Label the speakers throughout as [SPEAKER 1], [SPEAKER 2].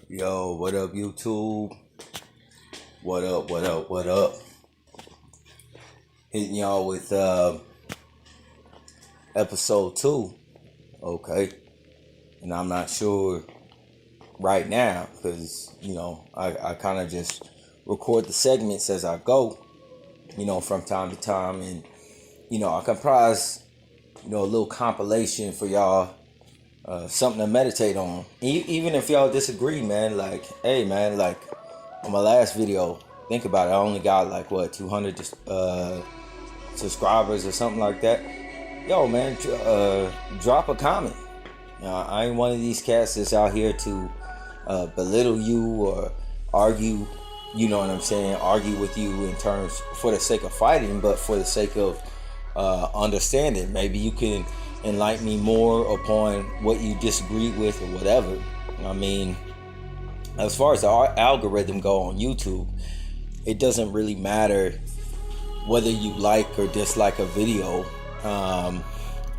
[SPEAKER 1] Yo, what up, YouTube? What up? Hitting y'all with episode 2, okay? And I'm not sure right now because, I kind of just record the segments as I go, from time to time. And, I comprise, a little compilation for y'all. Something to meditate on. Even if y'all disagree, man, hey, man, on my last video, think about it, I only got 200 subscribers or something like that. Yo, man, drop a comment. I ain't one of these cats that's out here to belittle you or argue, you know what I'm saying, argue with you in terms for the sake of fighting, but for the sake of understanding. Maybe you can enlighten me more upon what you disagree with or whatever. I mean, as far as the algorithm go on YouTube, it doesn't really matter whether you like or dislike a video.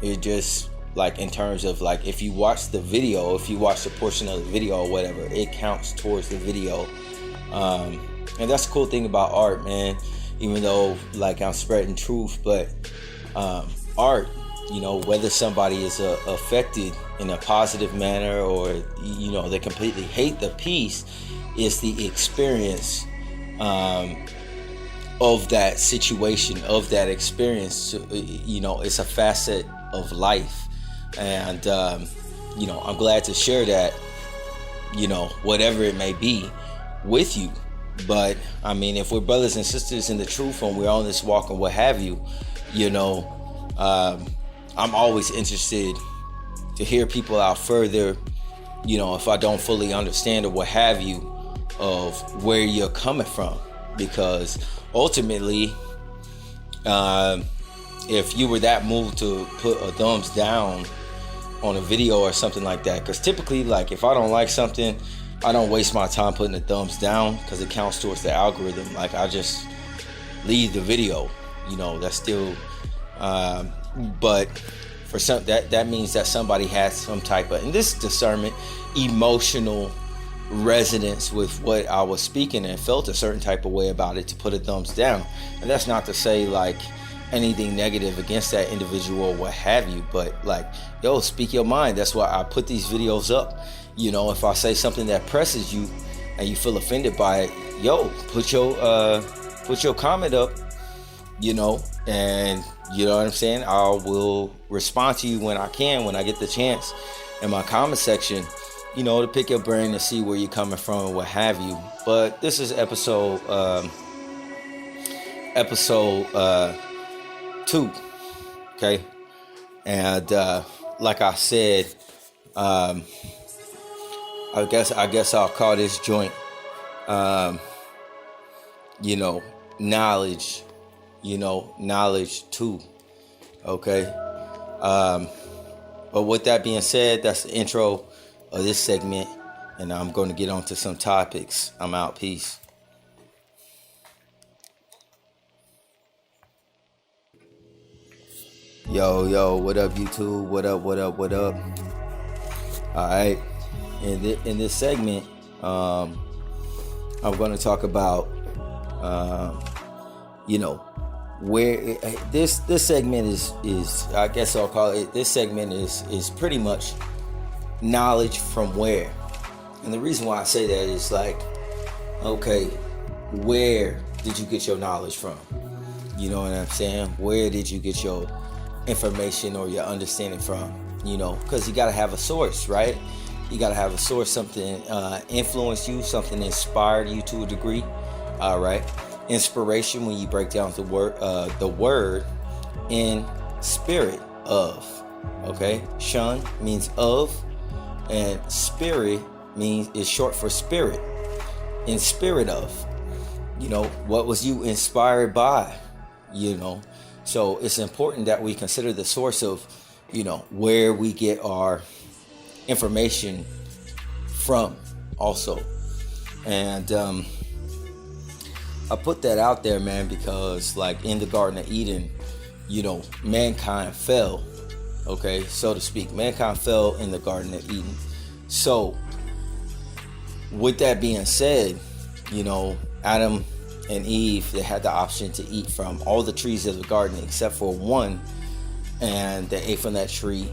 [SPEAKER 1] It just in terms of if you watch the video, if you watch the portion of the video or whatever, it counts towards the video. And that's the cool thing about art, man. Even though I'm spreading truth, but art, whether somebody is affected in a positive manner or they completely hate the piece, is the experience of that situation, of that experience. It's a facet of life, and I'm glad to share that, whatever it may be, with you. But I mean, if we're brothers and sisters in the truth and we're on this walk and what have you, I'm always interested to hear people out further, if I don't fully understand or what have you, of where you're coming from. Because ultimately, if you were that moved to put a thumbs down on a video or something like that, because typically, if I don't like something, I don't waste my time putting the thumbs down because it counts towards the algorithm. I just leave the video, that's still... but for some, that means that somebody has some type of, and this discernment, emotional resonance with what I was speaking and felt a certain type of way about it to put a thumbs down. And that's not to say anything negative against that individual or what have you, but speak your mind. That's why I put these videos up. If I say something that presses you and you feel offended by it, put your comment up, and you know what I'm saying? I will respond to you when I can, when I get the chance in my comment section, to pick your brain to see where you're coming from and what have you. But this is episode 2, okay? And like I said, I guess I'll call this joint, knowledge. Knowledge too. Okay. But with that being said, that's the intro of this segment, and I'm going to get on to some topics. I'm out. Peace. Yo, what up, YouTube? What up? All right. In this segment, I'm going to talk about, where this segment is I guess I'll call it, this segment is pretty much knowledge from where. And the reason why I say that is okay, where did you get your knowledge from? You know what I'm saying? Where did you get your information or your understanding from? Because you got to have a source, right? You got to have a source. Something influenced you, something inspired you to a degree. All right. Inspiration, when you break down the word in spirit of, okay? Shun means of, and spirit is short for spirit. In spirit of, what was you inspired by? So it's important that we consider the source of, where we get our information from also. And I put that out there, man, because in the Garden of Eden, mankind fell, okay, so to speak. Mankind fell in the Garden of Eden. So with that being said, Adam and Eve, they had the option to eat from all the trees of the garden except for one, and they ate from that tree.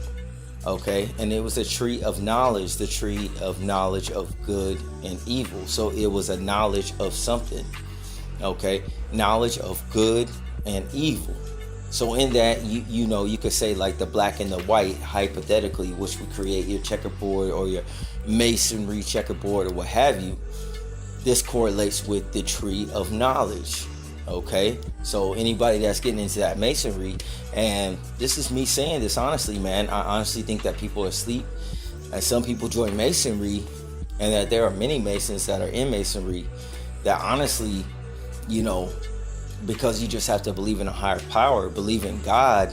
[SPEAKER 1] Okay, and it was a tree of knowledge, the tree of knowledge of good and evil. So it was a knowledge of something. Okay, knowledge of good and evil. So in that, you could say like the black and the white, hypothetically, which would create your checkerboard or your masonry checkerboard or what have you. This correlates with the tree of knowledge. Okay, so anybody that's getting into that masonry, and this is me saying this honestly, man, I honestly think that people are asleep, and some people join masonry, and that there are many masons that are in masonry that honestly, because you just have to believe in a higher power, believe in God,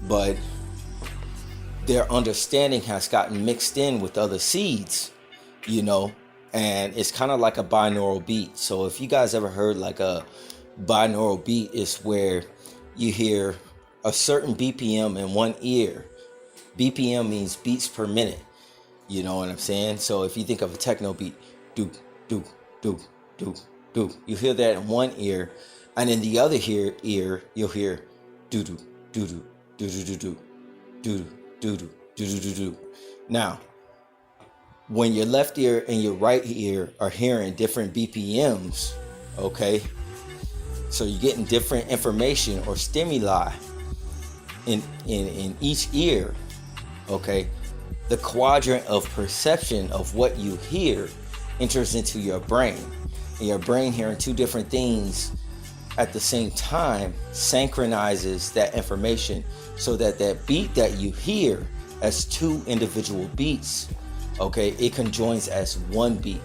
[SPEAKER 1] but their understanding has gotten mixed in with other seeds, and it's kind of like a binaural beat. So if you guys ever heard like a binaural beat, is where you hear a certain BPM in one ear. BPM means beats per minute. You know what I'm saying? So if you think of a techno beat, do, do, do, do, do, you hear that in one ear, and in the other ear you'll hear do, do, do, do, do, do, do, do, do, do, do, do, do, do. Now, when your left ear and your right ear are hearing different BPMs, okay, so you're getting different information or stimuli in each ear, okay? The quadrant of perception of what you hear enters into your brain. And your brain hearing two different things at the same time synchronizes that information so that that beat that you hear as two individual beats, okay, it conjoins as one beat.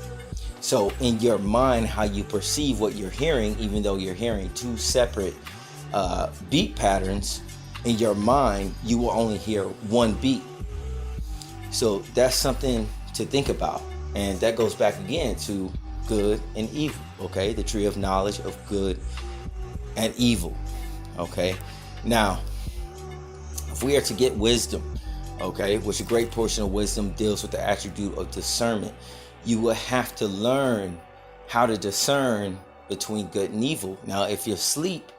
[SPEAKER 1] So in your mind, how you perceive what you're hearing, even though you're hearing two separate beat patterns, in your mind, you will only hear one beat. So that's something to think about. And that goes back again to good and evil, okay? The tree of knowledge of good and evil, okay? Now, if we are to get wisdom, okay, which a great portion of wisdom deals with the attribute of discernment, you will have to learn how to discern between good and evil. Now, if you're asleep,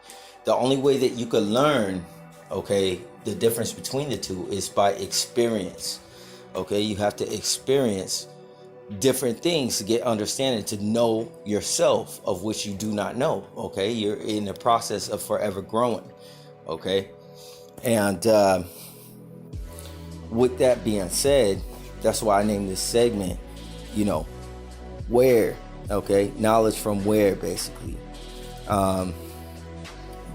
[SPEAKER 1] the only way that you can learn, okay, the difference between the two is by experience. Okay, you have to experience different things to get understanding, to know yourself, of which you do not know. Okay, you're in the process of forever growing. Okay, and with that being said, that's why I named this segment, where, okay, knowledge from where, basically,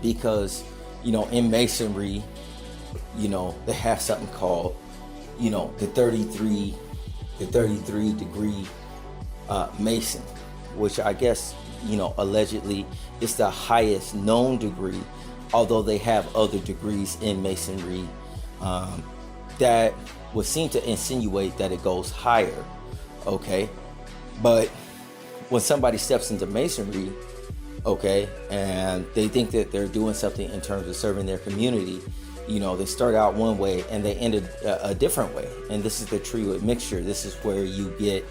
[SPEAKER 1] because in masonry, they have something called the 33 degree mason, which I guess allegedly is the highest known degree, although they have other degrees in masonry that would seem to insinuate that it goes higher. Okay, but when somebody steps into masonry, okay, and they think that they're doing something in terms of serving their community, they start out one way and they end a different way. And this is the tree with mixture. This is where you get,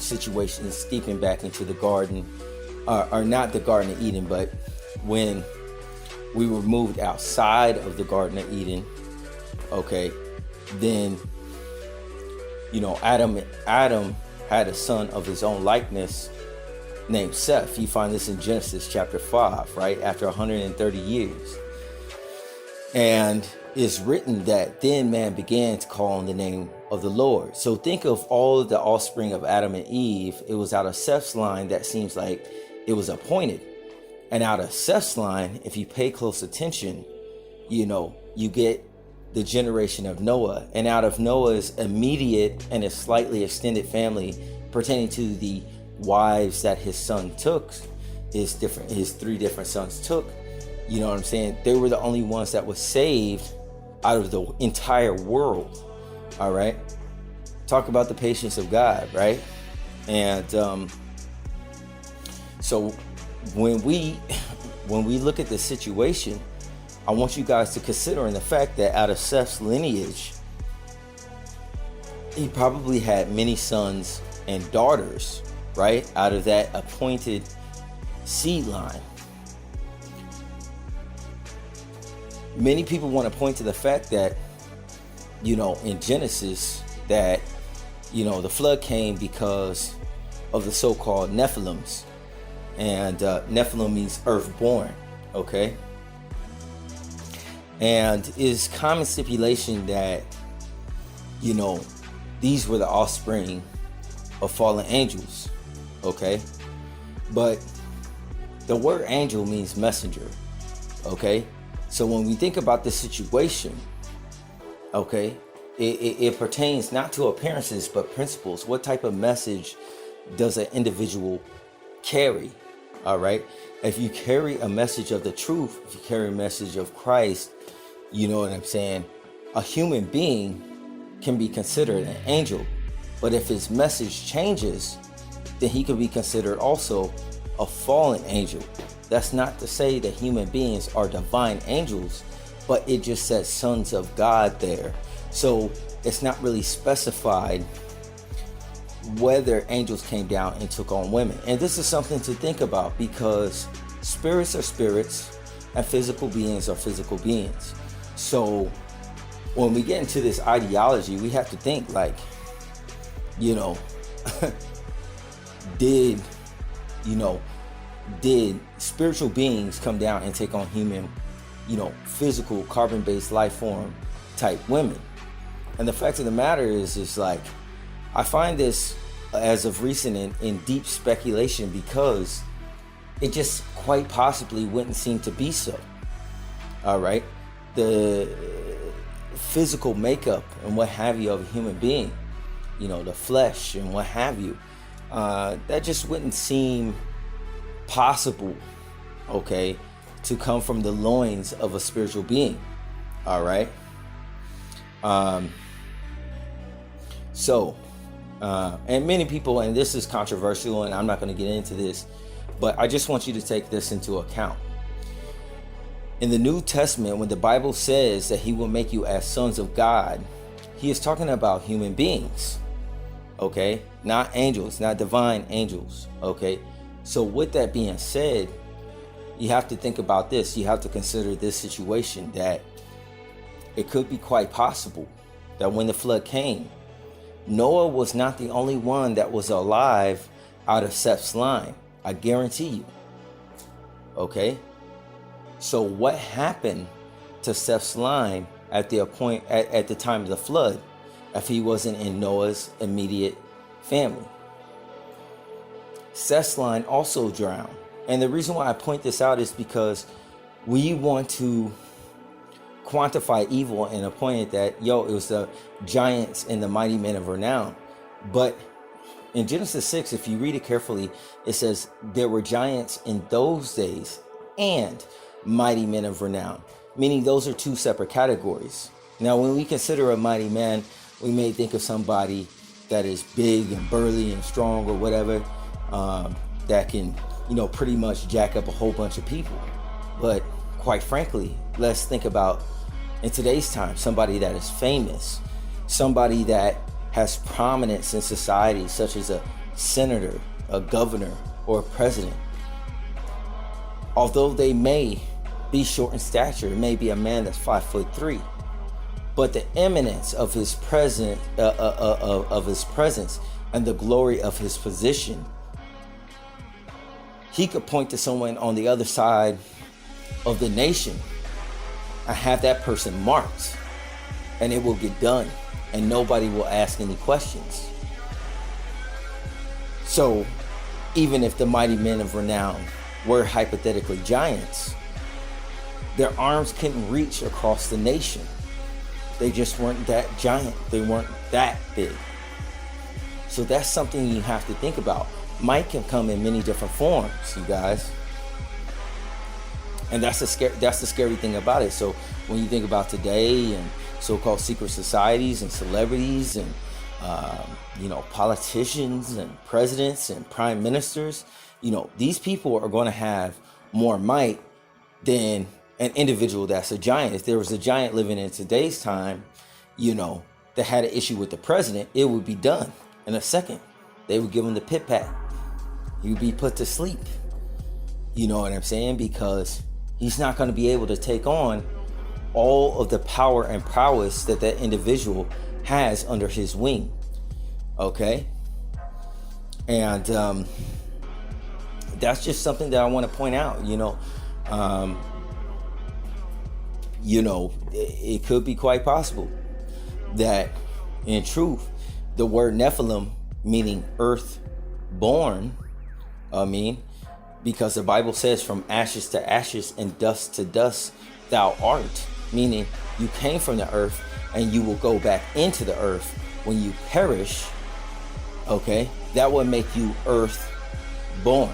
[SPEAKER 1] situations steeping back into the garden, or not the Garden of Eden, but when we were moved outside of the Garden of Eden, okay, then Adam had a son of his own likeness named Seth. You find this in Genesis chapter 5, right after 130 years. And it's written that then man began to call on the name of the Lord. So think of all of the offspring of Adam and Eve. It was out of Seth's line that seems like it was appointed. And out of Seth's line, if you pay close attention, you get the generation of Noah. And out of Noah's immediate and a slightly extended family pertaining to the wives that his son took, his three different sons took, you know what I'm saying? They were the only ones that were saved out of the entire world. All right. Talk about the patience of God, right? And so when we look at the situation, I want you guys to consider in the fact that out of Seth's lineage, he probably had many sons and daughters. right? Out of that appointed seed line. Many people want to point to the fact that, in Genesis, that, the flood came because of the so-called Nephilims. And Nephilim means earthborn, okay? And is common stipulation that, these were the offspring of fallen angels, okay? But the word angel means messenger, okay? So when we think about this situation, okay, it pertains not to appearances, but principles. What type of message does an individual carry? All right. If you carry a message of the truth, if you carry a message of Christ, you know what I'm saying? A human being can be considered an angel. But if his message changes, then he can be considered also a fallen angel. That's not to say that human beings are divine angels, but it just says sons of God there. So it's not really specified whether angels came down and took on women. And this is something to think about, because spirits are spirits and physical beings are physical beings. So when we get into this ideology, we have to think like, did spiritual beings come down and take on human, physical carbon-based life form type women? And the fact of the matter is like, I find this as of recent in deep speculation, because it just quite possibly wouldn't seem to be so. All right. The physical makeup and what have you of a human being, the flesh and what have you, that just wouldn't seem possible, okay, to come from the loins of a spiritual being. All right. And many people, and this is controversial, and I'm not going to get into this, but I just want you to take this into account. In the New Testament, when the Bible says that he will make you as sons of God, he is talking about human beings, okay? Not angels, not divine angels, okay? So with that being said, you have to think about this. You have to consider this situation, that it could be quite possible that when the flood came, Noah was not the only one that was alive out of Seth's line. I guarantee you. Okay? So what happened to Seth's line at the time of the flood if he wasn't in Noah's immediate family? Seth's line also drowned. And the reason why I point this out is because we want to quantify evil and a point that, it was the giants and the mighty men of renown. But in Genesis 6, if you read it carefully, it says there were giants in those days and mighty men of renown, meaning those are two separate categories. Now, when we consider a mighty man, we may think of somebody that is big and burly and strong or whatever, that can, pretty much jack up a whole bunch of people. But quite frankly, let's think about, in today's time, somebody that is famous, somebody that has prominence in society, such as a senator, a governor, or a president. Although they may be short in stature, it may be a man that's 5'3", but the eminence of his presence, and the glory of his position, he could point to someone on the other side of the nation and have that person marked, and it will get done, and nobody will ask any questions. So even if the mighty men of renown were hypothetically giants, their arms couldn't reach across the nation. They just weren't that giant. They weren't that big. So that's something you have to think about. Might can come in many different forms, you guys. And that's the scary thing about it. So when you think about today and so-called secret societies and celebrities and politicians and presidents and prime ministers, these people are going to have more might than an individual that's a giant. If there was a giant living in today's time, that had an issue with the president, it would be done in a second. They would give him the pit pat. He would be put to sleep. You know what I'm saying? Because he's not going to be able to take on all of the power and prowess that that individual has under his wing. Okay? And that's just something that I want to point out. It could be quite possible that in truth, the word Nephilim, meaning earth born, because the Bible says from ashes to ashes and dust to dust thou art, meaning you came from the earth and you will go back into the earth when you perish. Okay, that would make you earth born.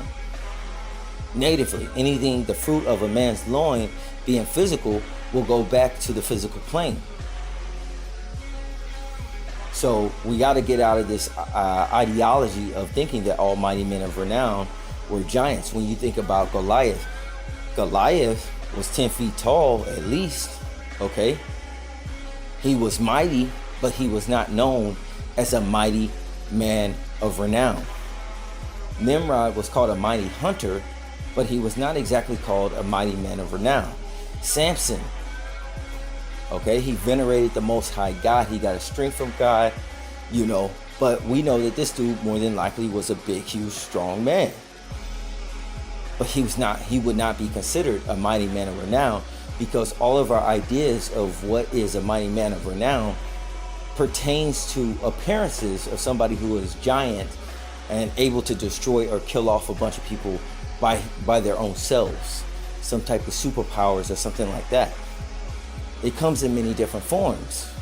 [SPEAKER 1] Natively, anything the fruit of a man's loin being physical will go back to the physical plane. So we got to get out of this ideology of thinking that all mighty men of renown were giants. When you think about Goliath was 10 feet tall at least. Okay, he was mighty, but he was not known as a mighty man of renown. Nimrod was called a mighty hunter, but he was not exactly called a mighty man of renown. Samson, okay, he venerated the Most High God. He got a strength from God, but we know that this dude more than likely was a big, huge, strong man. But he would not be considered a mighty man of renown, because all of our ideas of what is a mighty man of renown pertains to appearances of somebody who is giant and able to destroy or kill off a bunch of people by their own selves, some type of superpowers or something like that. It comes in many different forms,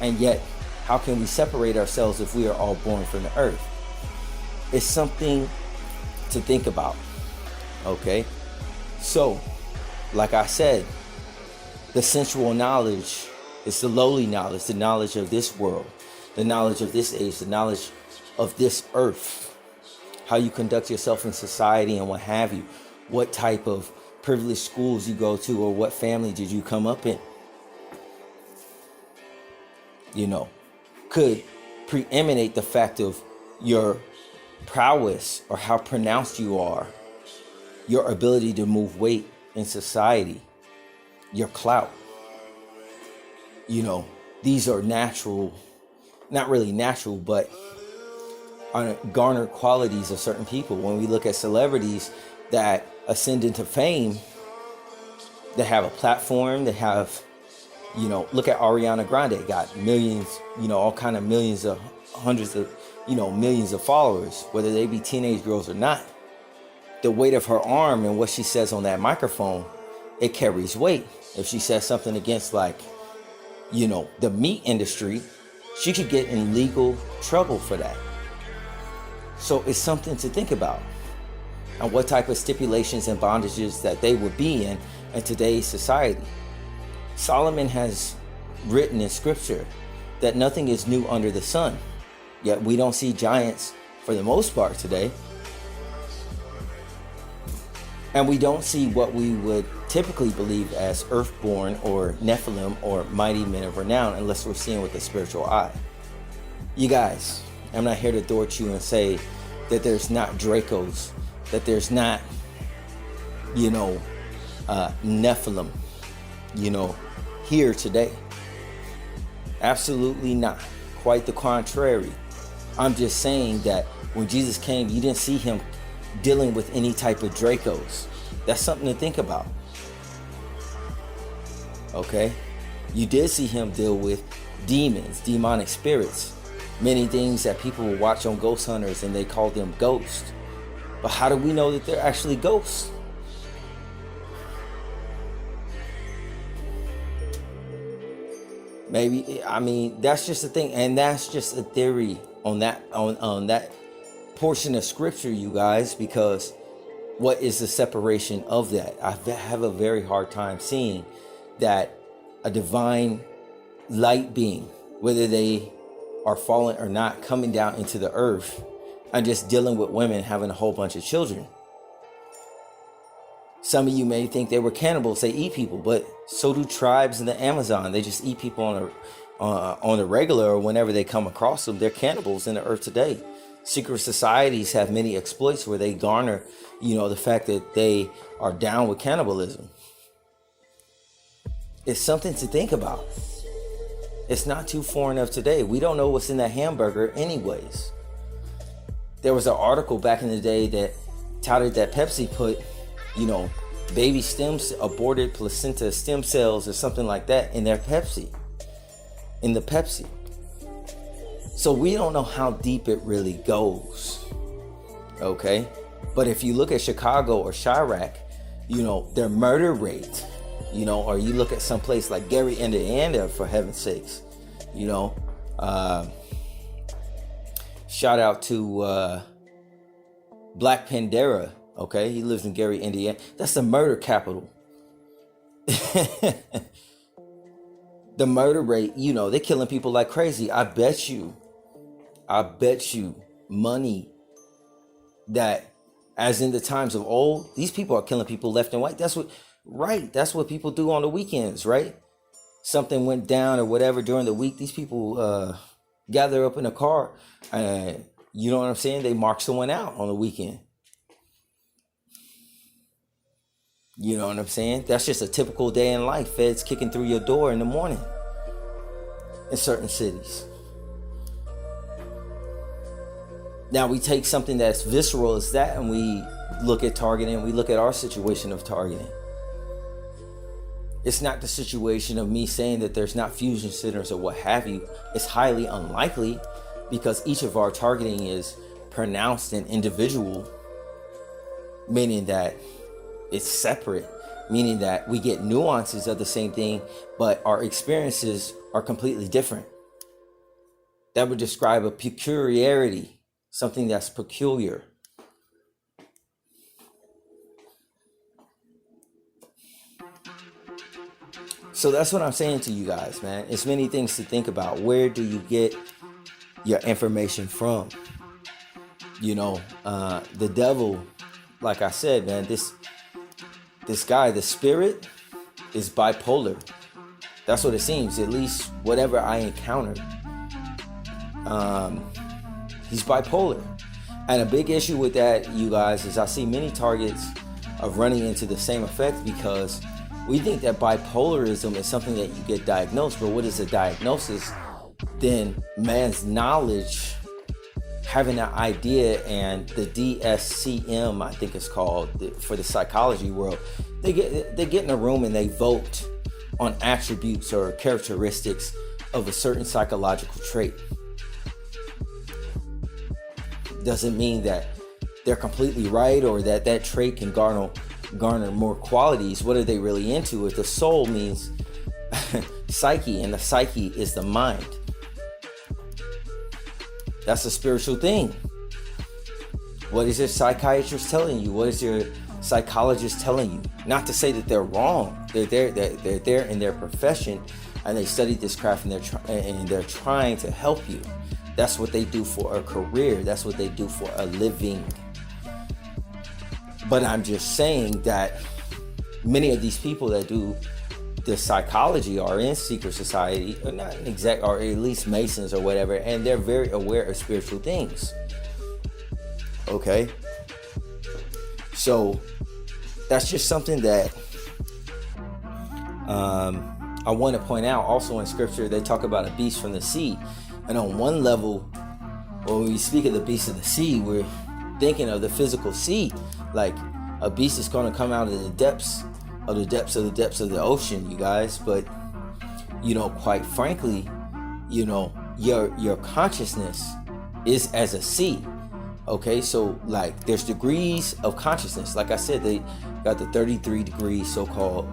[SPEAKER 1] and yet how can we separate ourselves if we are all born from the earth? It's something to think about. Okay, so like I said, the sensual knowledge is the lowly knowledge, the knowledge of this world, the knowledge of this age, the knowledge of this earth, how you conduct yourself in society and what have you, what type of privileged schools you go to, or what family did you come up in, could preeminate the fact of your prowess or how pronounced you are, your ability to move weight in society, your clout. These are natural, not really natural, but are garnered qualities of certain people. When we look at celebrities that ascend into fame, they have a platform, they have, look at Ariana Grande, got millions, all kind of millions of, hundreds of, millions of followers, whether they be teenage girls or not. The weight of her arm and what she says on that microphone, it carries weight. If she says something against the meat industry, she could get in legal trouble for that. So it's something to think about, and what type of stipulations and bondages that they would be in today's society. Solomon has written in scripture that nothing is new under the sun, yet we don't see giants for the most part today. And we don't see what we would typically believe as earthborn or Nephilim or mighty men of renown unless we're seeing with a spiritual eye. You guys, I'm not here to thwart you and say that there's not Dracos, that there's not, Nephilim, here today. Absolutely not. Quite the contrary. I'm just saying that when Jesus came, you didn't see him dealing with any type of Dracos. That's something to think about. Okay? You did see him deal with demons, demonic spirits, many things that people will watch on Ghost Hunters and they call them ghosts. But how do we know that they're actually ghosts? That's just a thing, and that's just a theory on that portion of scripture, you guys, because what is the separation of that? I have a very hard time seeing that a divine light being, whether they are fallen or not, coming down into the earth and just dealing with women having a whole bunch of children. Some of you may think they were cannibals, they eat people, but so do tribes in the Amazon. They just eat people on a regular, or whenever they come across them. They're cannibals in the earth today. Secret societies have many exploits where they garner, the fact that they are down with cannibalism. It's something to think about. It's not too foreign of today. We don't know what's in that hamburger anyways. There was an article back in the day that touted that Pepsi put, baby aborted placenta stem cells or something like that in their Pepsi. In the Pepsi. So we don't know how deep it really goes. Okay? But if you look at Chicago or Chirac, their murder rate, or you look at some place like Gary, Indiana, for heaven's sakes, shout out to Black Pandera, okay? He lives in Gary, Indiana. That's the murder capital. The murder rate, they're killing people like crazy. I bet you money that, as in the times of old, these people are killing people left and right. That's what people do on the weekends, right? Something went down or whatever during the week. These people gather up in a car. You know what I'm saying? They mark someone out on the weekend. You know what I'm saying? That's just a typical day in life. Feds kicking through your door in the morning in certain cities. Now we take something that's visceral as that and we look at targeting. We look at our situation of targeting. It's not the situation of me saying that there's not fusion centers or what have you. It's highly unlikely because each of our targeting is pronounced and individual, meaning that it's separate, meaning that we get nuances of the same thing, but our experiences are completely different. That would describe a peculiarity, something that's peculiar. So that's what I'm saying to you guys, man. It's many things to think about. Where do you get your information from? The devil, like I said, man, this guy, the spirit, is bipolar. That's what it seems, at least whatever I encountered. He's bipolar. And a big issue with that, you guys, is I see many targets of running into the same effect because we think that bipolarism is something that you get diagnosed. But what is a diagnosis? Then man's knowledge, having an idea, and the DSCM, I think it's called, for the psychology world, they get in a room and they vote on attributes or characteristics of a certain psychological trait. Doesn't mean that they're completely right or that trait can garner more qualities. What are they really into? If the soul means psyche, and the psyche is the mind. That's a spiritual thing. What is your psychiatrist telling you? What is your psychologist telling you? Not to say that they're wrong. They're there in their profession, and they studied this craft, and they're trying to help you. That's what they do for a career. That's what they do for a living. But I'm just saying that many of these people that do the psychology are in secret society, or not exact, or at least Masons or whatever, and they're very aware of spiritual things. Okay? So that's just something that I want to point out. Also in scripture, they talk about a beast from the sea. And on one level, when we speak of the beast of the sea, we're thinking of the physical sea. Like a beast is going to come out of the depths of the ocean, you guys. But, quite frankly, your consciousness is as a sea. Okay, so like there's degrees of consciousness. Like I said, they got the 33 degree so-called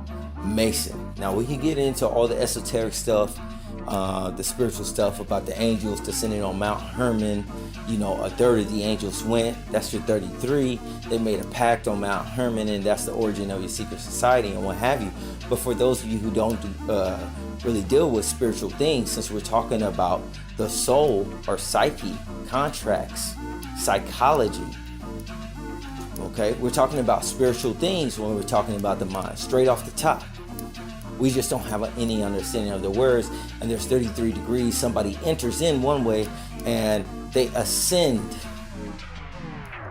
[SPEAKER 1] Mason. Now we can get into all the esoteric stuff, the spiritual stuff about the angels descending on Mount Hermon. A third of the angels went. That's your 33. They made a pact on Mount Hermon, and that's the origin of your secret society and what have you. But for those of you who don't really deal with spiritual things, since we're talking about the soul or psyche, contracts, psychology, okay, we're talking about spiritual things when we're talking about the mind, straight off the top. We just don't have any understanding of the words, and there's 33 degrees. Somebody enters in one way and they ascend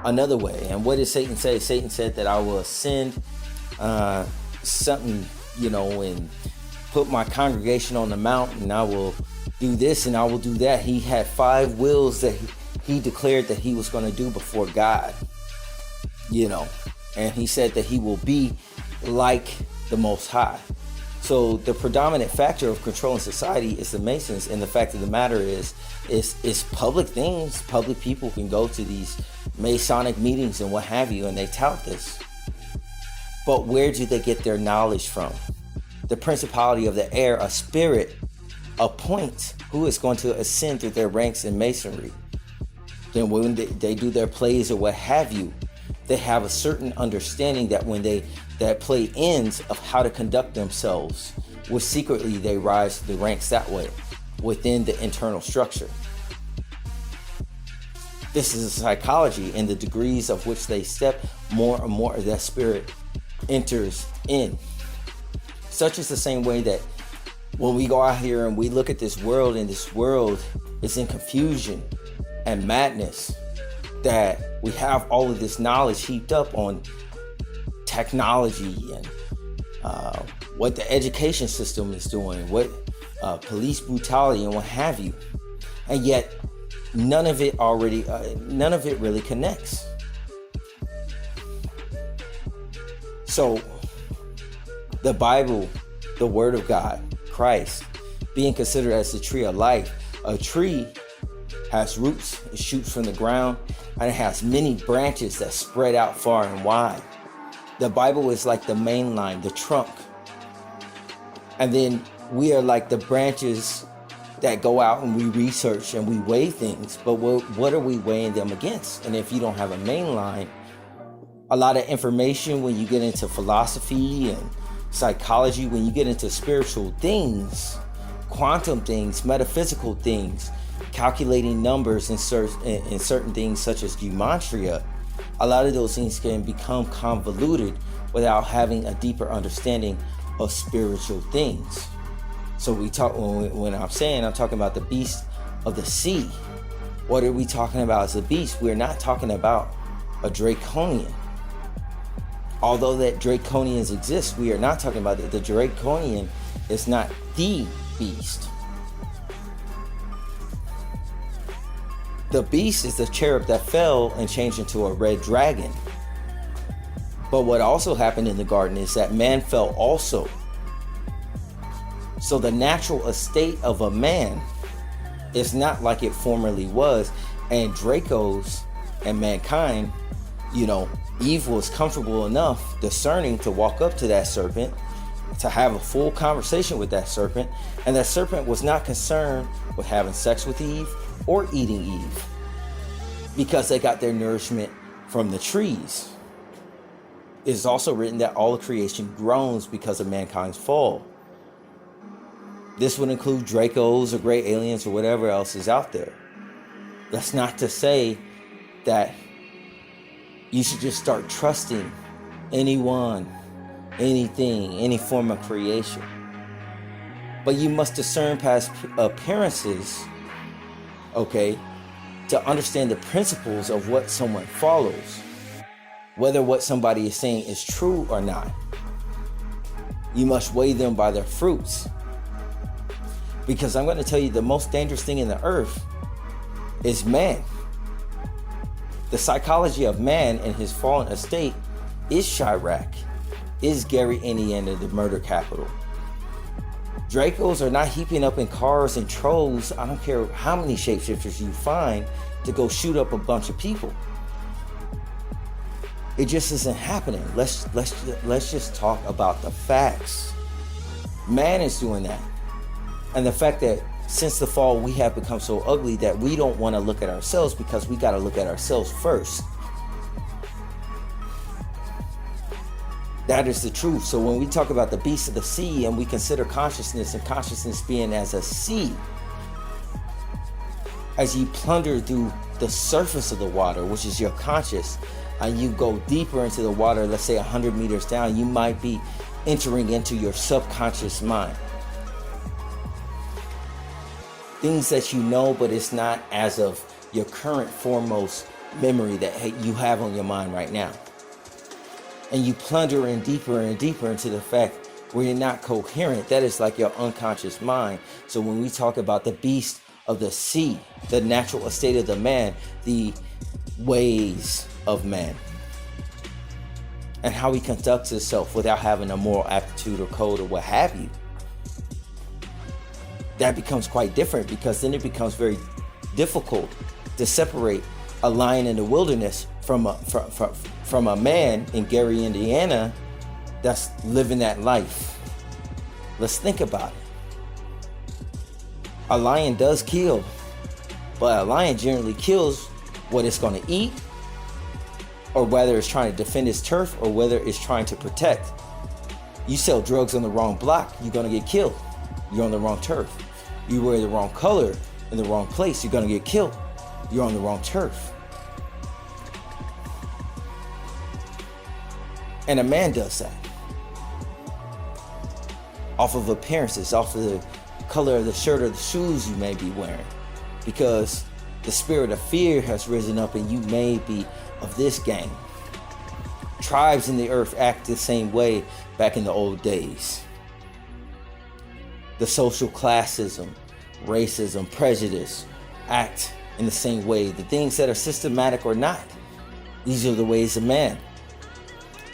[SPEAKER 1] another way. And what did Satan say? Satan said that I will ascend something, and put my congregation on the mountain, and I will do this and I will do that. He had 5 wills that he declared that he was going to do before God, and he said that he will be like the Most High. So the predominant factor of controlling society is the Masons, and the fact of the matter is public things. Public people can go to these Masonic meetings and what have you, and they tout this. But where do they get their knowledge from? The principality of the air, a spirit, appoints who is going to ascend through their ranks in Masonry. Then when they do their plays or what have you, they have a certain understanding that when that play ends, of how to conduct themselves, which secretly they rise to the ranks that way within the internal structure. This is a psychology, and the degrees of which they step, more and more of that spirit enters in. Such is the same way that when we go out here and we look at this world, and this world is in confusion and madness, that we have all of this knowledge heaped up on technology and what the education system is doing, what police brutality and what have you, and yet none of it really connects. So the Bible, the Word of God, Christ, being considered as the tree of life. A tree has roots, it shoots from the ground, and it has many branches that spread out far and wide. The Bible is like the main line, the trunk. And then we are like the branches that go out and we research and we weigh things. But what are we weighing them against? And if you don't have a main line, a lot of information when you get into philosophy and psychology, when you get into spiritual things, quantum things, metaphysical things, calculating numbers in certain things such as gematria, a lot of those things can become convoluted without having a deeper understanding of spiritual things. So we talk, when I'm talking about the beast of the sea. What are we talking about as a beast? We're not talking about a draconian. Although that draconians exist, we are not talking about it. The draconian is not the beast. The beast is the cherub that fell and changed into a red dragon. But what also happened in the garden is that man fell also. So the natural estate of a man is not like it formerly was. And Dracos and mankind, Eve was comfortable enough, discerning, to walk up to that serpent, to have a full conversation with that serpent. And that serpent was not concerned with having sex with Eve or eating Eve, because they got their nourishment from the trees. It is also written that all of creation groans because of mankind's fall. This would include Dracos or great aliens or whatever else is out there. That's not to say that you should just start trusting anyone, anything, any form of creation. But you must discern past appearances, to understand the principles of what someone follows, whether what somebody is saying is true or not. You must weigh them by their fruits. Because I'm going to tell you, the most dangerous thing in the earth is man. The psychology of man and his fallen estate is Chirac, is Gary Indiana, the murder capital. Dracos are not heaping up in cars and trolls. I don't care how many shapeshifters you find to go shoot up a bunch of people. It just isn't happening. Let's just talk about the facts. Man is doing that. And the fact that since the fall we have become so ugly that we don't want to look at ourselves, because we got to look at ourselves first. That is the truth. So when we talk about the beast of the sea and we consider consciousness, and consciousness being as a sea, as you plunder through the surface of the water, which is your conscious, and you go deeper into the water, let's say 100 meters down, you might be entering into your subconscious mind. Things that you know, but it's not as of your current foremost memory that you have on your mind right now. And you plunder in deeper and deeper into the fact where you're not coherent. That is like your unconscious mind. So when we talk about the beast of the sea, the natural estate of the man, the ways of man, and how he conducts himself without having a moral aptitude or code or what have you, that becomes quite different, because then it becomes very difficult to separate a lion in the wilderness from a man in Gary, Indiana, that's living that life. Let's think about it. A lion does kill, but a lion generally kills what it's going to eat, or whether it's trying to defend its turf, or whether it's trying to protect. You sell drugs on the wrong block, you're going to get killed. You're on the wrong turf. You wear the wrong color in the wrong place, you're going to get killed. You're on the wrong turf. And a man does that off of appearances, off of the color of the shirt or the shoes you may be wearing, because the spirit of fear has risen up and you may be of this gang. Tribes in the earth act the same way back in the old days. The social classism, racism, prejudice act in the same way. The things that are systematic or not, these are the ways of man.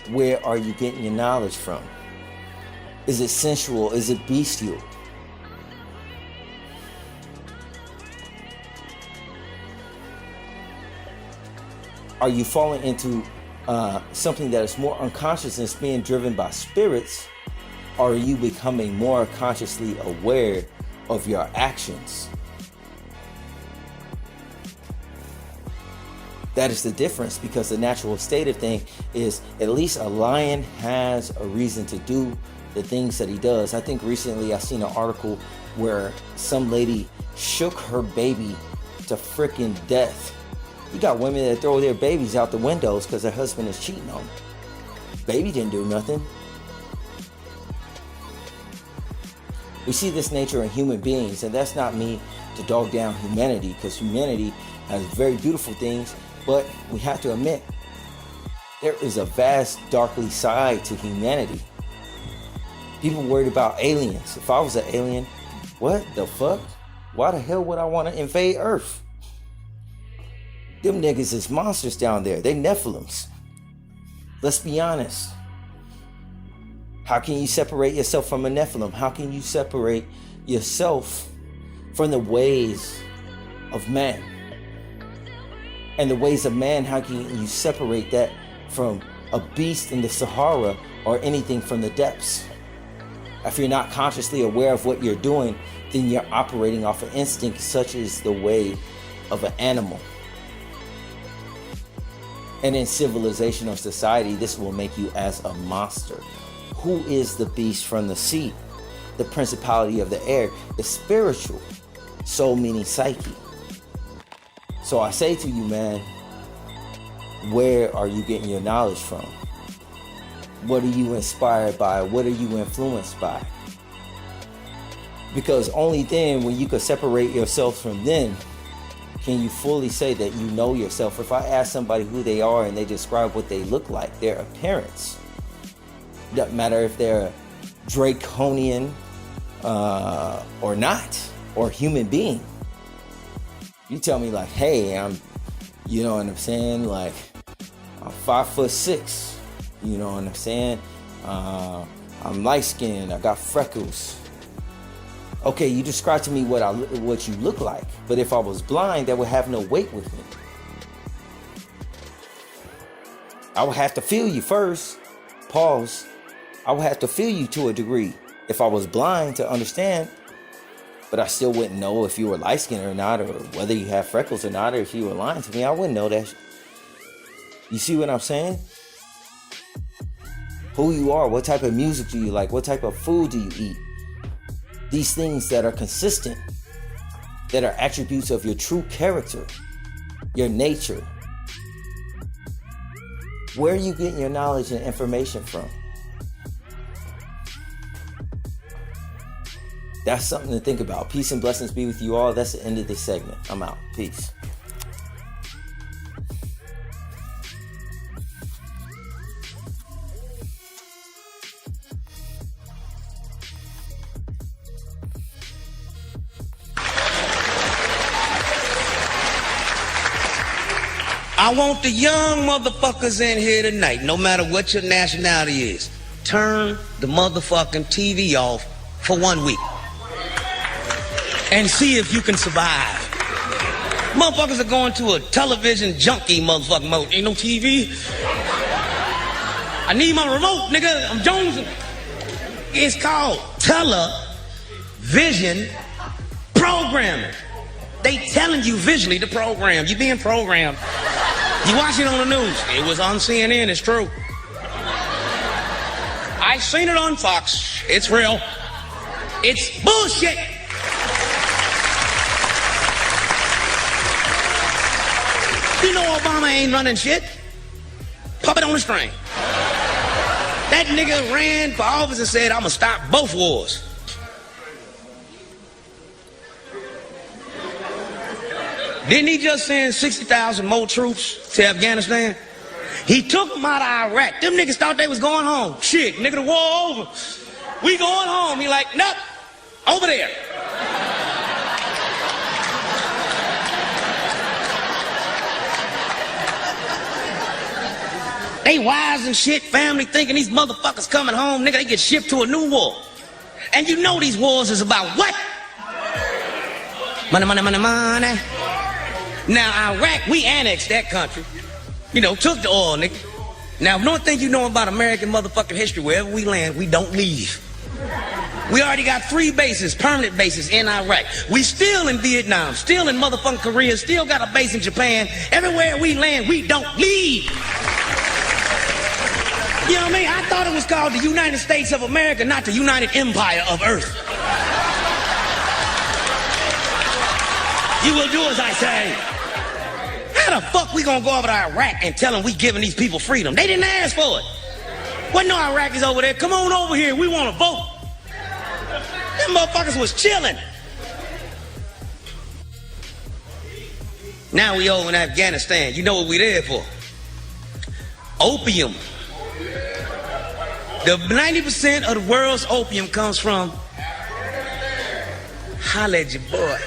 [SPEAKER 1] Where are you getting your knowledge from? Is it sensual? Is it bestial? Are you falling into something that is more unconscious and is being driven by spirits? Or are you becoming more consciously aware of your actions? That is the difference, because the natural state of thing is at least a lion has a reason to do the things that he does. I think recently I seen an article where some lady shook her baby to freaking death. You got women that throw their babies out the windows because their husband is cheating on them. Baby didn't do nothing. We see this nature in human beings, and that's not me to dog down humanity, because humanity has very beautiful things, but we have to admit there is a vast darkly side to humanity. People worried about aliens. If I was an alien, what the fuck? Why the hell would I want to invade Earth? Them niggas is monsters down there. They Nephilims. Let's be honest. How can you separate yourself from a Nephilim? How can you separate yourself from the ways of man? And the ways of man, how can you separate that from a beast in the Sahara or anything from the depths? If you're not consciously aware of what you're doing, then you're operating off of instinct, such as the way of an animal. And in civilization or society, this will make you as a monster. Who is the beast from the sea? The principality of the air is spiritual, soul meaning psyche. So I say to you, man, where are you getting your knowledge from? What are you inspired by? What are you influenced by? Because only then, when you can separate yourself from them, can you fully say that you know yourself. If I ask somebody who they are and they describe what they look like, their appearance, doesn't matter if they're draconian or not, or human being. You tell me like, hey, you know what I'm saying? Like, I'm 5'6", you know what I'm saying? I'm light skinned, I got freckles. Okay, you describe to me what you look like, but if I was blind, that would have no weight with me. I would have to feel you first. Pause. I would have to feel you to a degree if I was blind to understand, but I still wouldn't know if you were light skinned or not, or whether you have freckles or not, or if you were lying to me. I wouldn't know that. You see what I'm saying? Who you are, what type of music do you like, what type of food do you eat? These things that are consistent, that are attributes of your true character, your nature. Where are you getting your knowledge and information from? That's something to think about. Peace and blessings be with you all. That's the end of this segment. I'm out. Peace.
[SPEAKER 2] I want the young motherfuckers in here tonight, no matter what your nationality is, turn the motherfucking TV off for 1 week and see if you can survive. Motherfuckers are going to a television junkie motherfucking mode. Ain't no TV. I need my remote, nigga. I'm jonesing. It's called television programming. They telling you visually to program. You being programmed. You watch it on the news. It was on CNN, it's true. I seen it on Fox. It's real. It's bullshit. You know Obama ain't running shit. Puppet on the string. That nigga ran for office and said, I'm gonna stop both wars. Didn't he just send 60,000 more troops to Afghanistan? He took them out of Iraq. Them niggas thought they was going home. Shit, nigga, the war over. We going home. He like, nope, over there. They wives and shit, family thinking these motherfuckers coming home, nigga, they get shipped to a new war. And you know these wars is about what? Money, money, money, money. Now, Iraq, we annexed that country. You know, took the oil, nigga. Now, if one thing you know about American motherfucking history, wherever we land, we don't leave. We already got 3 bases, permanent bases in Iraq. We still in Vietnam, still in motherfucking Korea, still got a base in Japan. Everywhere we land, we don't leave. You know what I mean? I thought it was called the United States of America, not the United Empire of Earth. You will do as I say. How the fuck we gonna go over to Iraq and tell them we giving these people freedom? They didn't ask for it. Wasn't no Iraqis over there. Come on over here. We want to vote. Them motherfuckers was chilling. Now we over in Afghanistan. You know what we there for? Opium. The 90% of the world's opium comes from holla at your boy.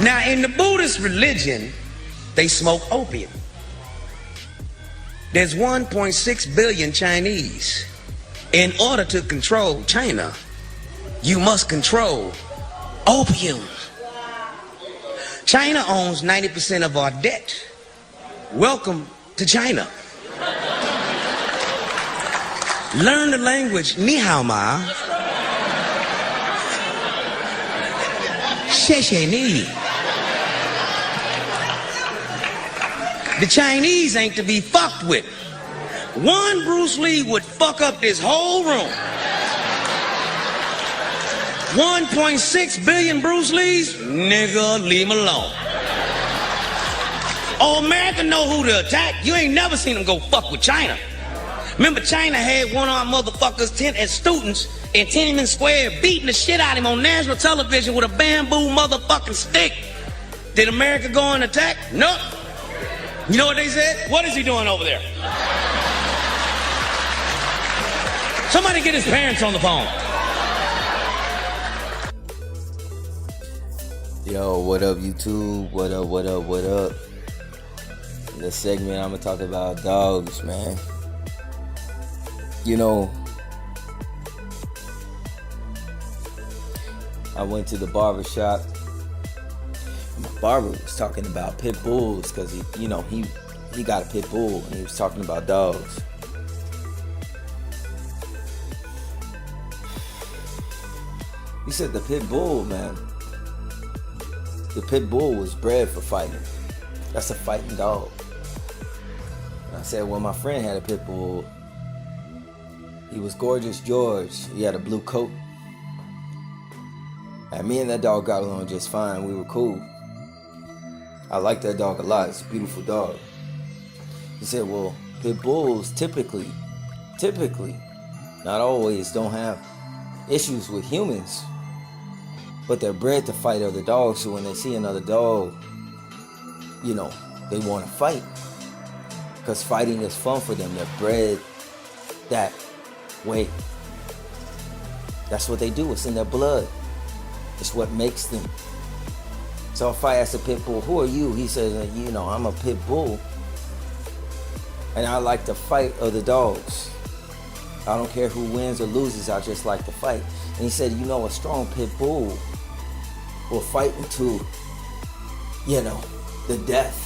[SPEAKER 2] Now, in the Buddhist religion, they smoke opium. There's 1.6 billion Chinese. In order to control China, you must control opium. China owns 90% of our debt. Welcome to China. Learn the language, ni hao ma. Xie xie ni. The Chinese ain't to be fucked with. One Bruce Lee would fuck up this whole room. 1.6 billion Bruce Lees? Nigga, leave him alone. Oh, America know who to attack. You ain't never seen them go fuck with China. Remember, China had one of our motherfuckers, 10 as students in Tiananmen Square, beating the shit out of him on national television with a bamboo motherfucking stick. Did America go and attack? Nope. You know what they said? What is he doing over there? Somebody get his parents on the phone.
[SPEAKER 1] Yo, what up, YouTube? What up, what up, what up? In this segment, I'm gonna talk about dogs, man. You know, I went to the barber shop. My barber was talking about pit bulls because he got a pit bull and he was talking about dogs. He said the pit bull, man. The pit bull was bred for fighting. That's a fighting dog. And I said, well, my friend had a pit bull. He was Gorgeous George. He had a blue coat. And me and that dog got along just fine. We were cool. I like that dog a lot. It's a beautiful dog. He said, well, pit bulls typically, not always, don't have issues with humans. But they're bred to fight other dogs. So when they see another dog, they want to fight. Because fighting is fun for them. They're bred that way. That's what they do. It's in their blood. It's what makes them So if I ask a pit bull, who are you? He says, you know, I'm a pit bull. And I like to fight other dogs. I don't care who wins or loses, I just like to fight. And he said, you know, a strong pit bull will fight into, you know, the death.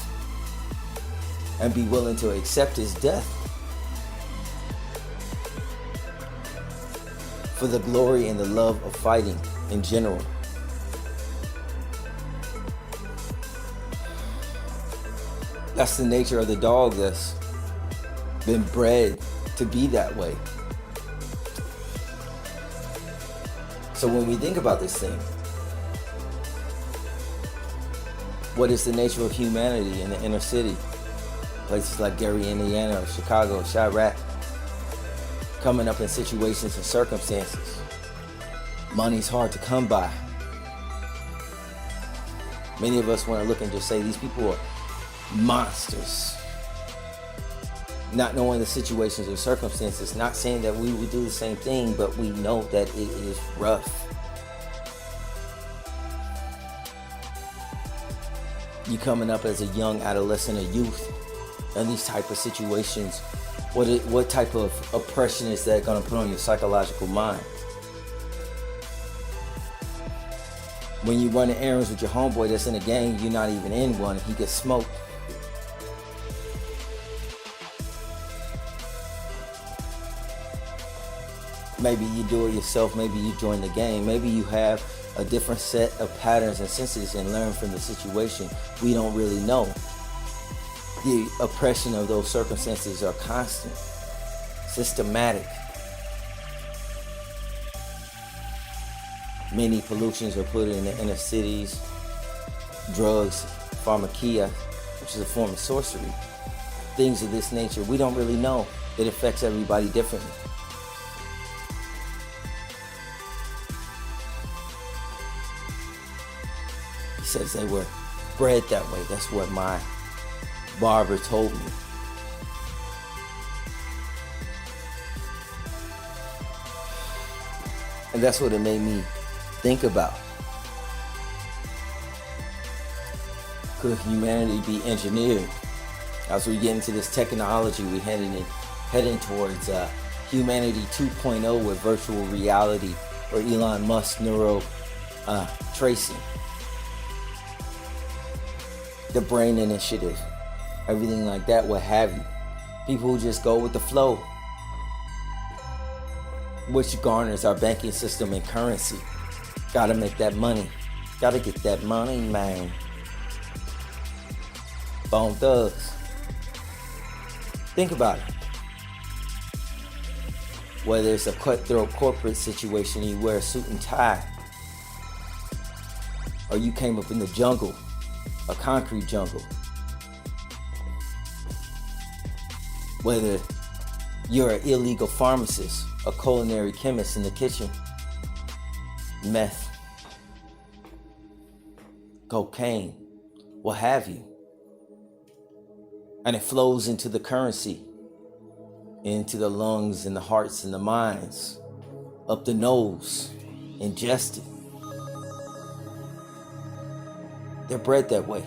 [SPEAKER 1] And be willing to accept his death. For the glory and the love of fighting in general. That's the nature of the dog that's been bred to be that way. So when we think about this thing, what is the nature of humanity in the inner city? Places like Gary, Indiana, or Chicago, Chirac, coming up in situations and circumstances. Money's hard to come by. Many of us want to look and just say these people are monsters. Not knowing the situations or circumstances, not saying that we would do the same thing, but we know that it is rough. You coming up as a young adolescent or youth in these type of situations, what type of oppression is that going to put on your psychological mind? When you run errands with your homeboy that's in a gang, you're not even in one, he gets smoked. Maybe you do it yourself, maybe you join the gang, maybe you have a different set of patterns and senses and learn from the situation. We don't really know. The oppression of those circumstances are constant, systematic. Many pollutions are put in the inner cities. Drugs, pharmakia, which is a form of sorcery. Things of this nature, we don't really know. It affects everybody differently. He says they were bred that way. That's what my barber told me. And that's what it made me think about. Could humanity be engineered? As we get into this technology, we're heading towards humanity 2.0 with virtual reality or Elon Musk neuro tracing. The brain initiative, everything like that, what have you. People who just go with the flow, which garners our banking system and currency. Gotta make that money. Gotta get that money, man. Bone thugs. Think about it. Whether it's a cutthroat corporate situation and you wear a suit and tie, or you came up in the jungle, a concrete jungle. Whether you're an illegal pharmacist, a culinary chemist in the kitchen, meth, cocaine, what have you. And it flows into the currency, into the lungs and the hearts and the minds, up the nose, ingested. They're bred that way.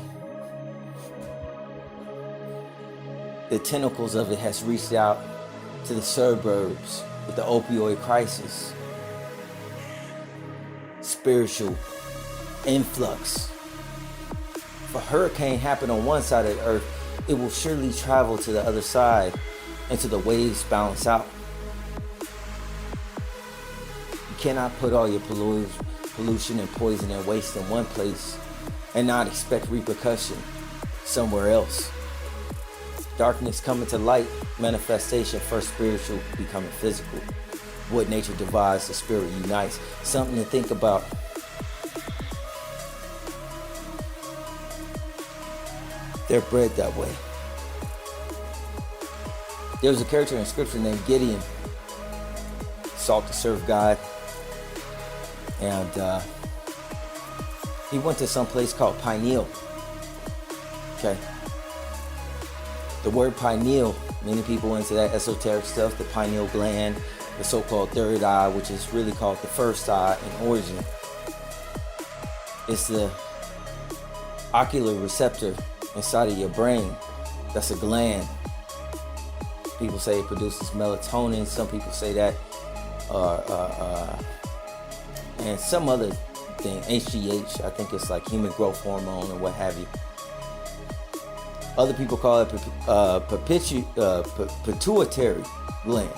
[SPEAKER 1] The tentacles of it has reached out to the suburbs with the opioid crisis. Spiritual influx. If a hurricane happened on one side of the earth, it will surely travel to the other side until the waves balance out. You cannot put all your pollution and poison and waste in one place and not expect repercussion somewhere else. Darkness coming to light, manifestation first spiritual becoming physical. What nature divides, the spirit unites. Something to think about. They're bred that way. There was a character in scripture named Gideon, sought to serve God, and he went to some place called Pineal. Okay. The word pineal, many people into that esoteric stuff, the pineal gland, the so-called third eye, which is really called the first eye in origin. It's the ocular receptor inside of your brain. That's a gland. People say it produces melatonin. Some people say that, and some other thing, HGH. I think it's like human growth hormone or what have you. Other people call it pituitary gland.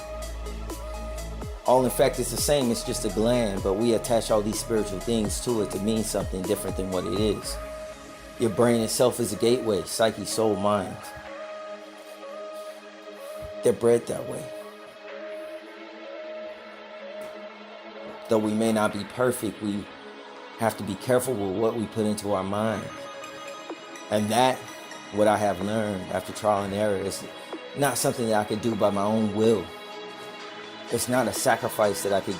[SPEAKER 1] All in fact, it's the same. It's just a gland, but we attach all these spiritual things to it to mean something different than what it is. Your brain itself is a gateway, psyche, soul, mind. They're bred that way. Though we may not be perfect, we have to be careful with what we put into our mind. And that, what I have learned after trial and error, is not something that I could do by my own will. It's not a sacrifice that I could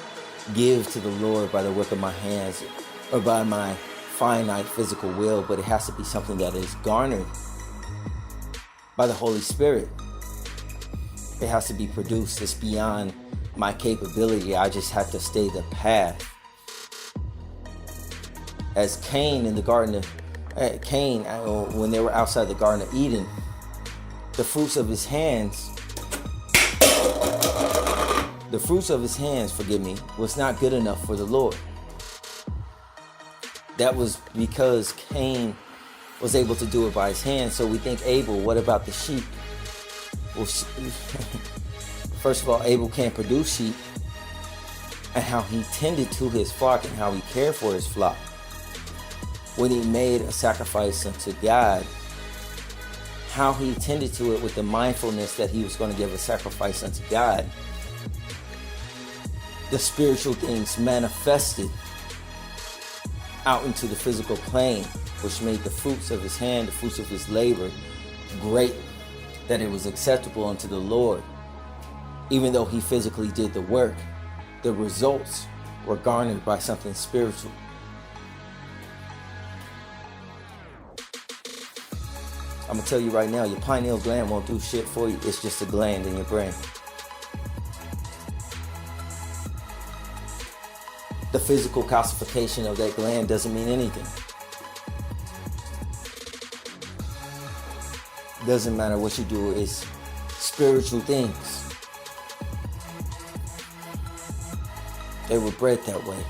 [SPEAKER 1] give to the Lord by the work of my hands or by my finite physical will, but it has to be something that is garnered by the Holy Spirit. It has to be produced. It's beyond my capability. I just have to stay the path. As Cain in the Garden of when they were outside the Garden of Eden, the fruits of his hands, was not good enough for the Lord. That was because Cain was able to do it by his hands. So we think Abel, what about the sheep? Well, first of all, Abel can't produce sheep, and how he tended to his flock and how he cared for his flock. When he made a sacrifice unto God, how he tended to it with the mindfulness that he was going to give a sacrifice unto God. The spiritual things manifested out into the physical plane, which made the fruits of his hand, the fruits of his labor, great, that it was acceptable unto the Lord. Even though he physically did the work, the results were garnered by something spiritual. I'm gonna tell you right now, your pineal gland won't do shit for you. It's just a gland in your brain. The physical calcification of that gland doesn't mean anything. Doesn't matter what you do, it's spiritual things. They were bred that way.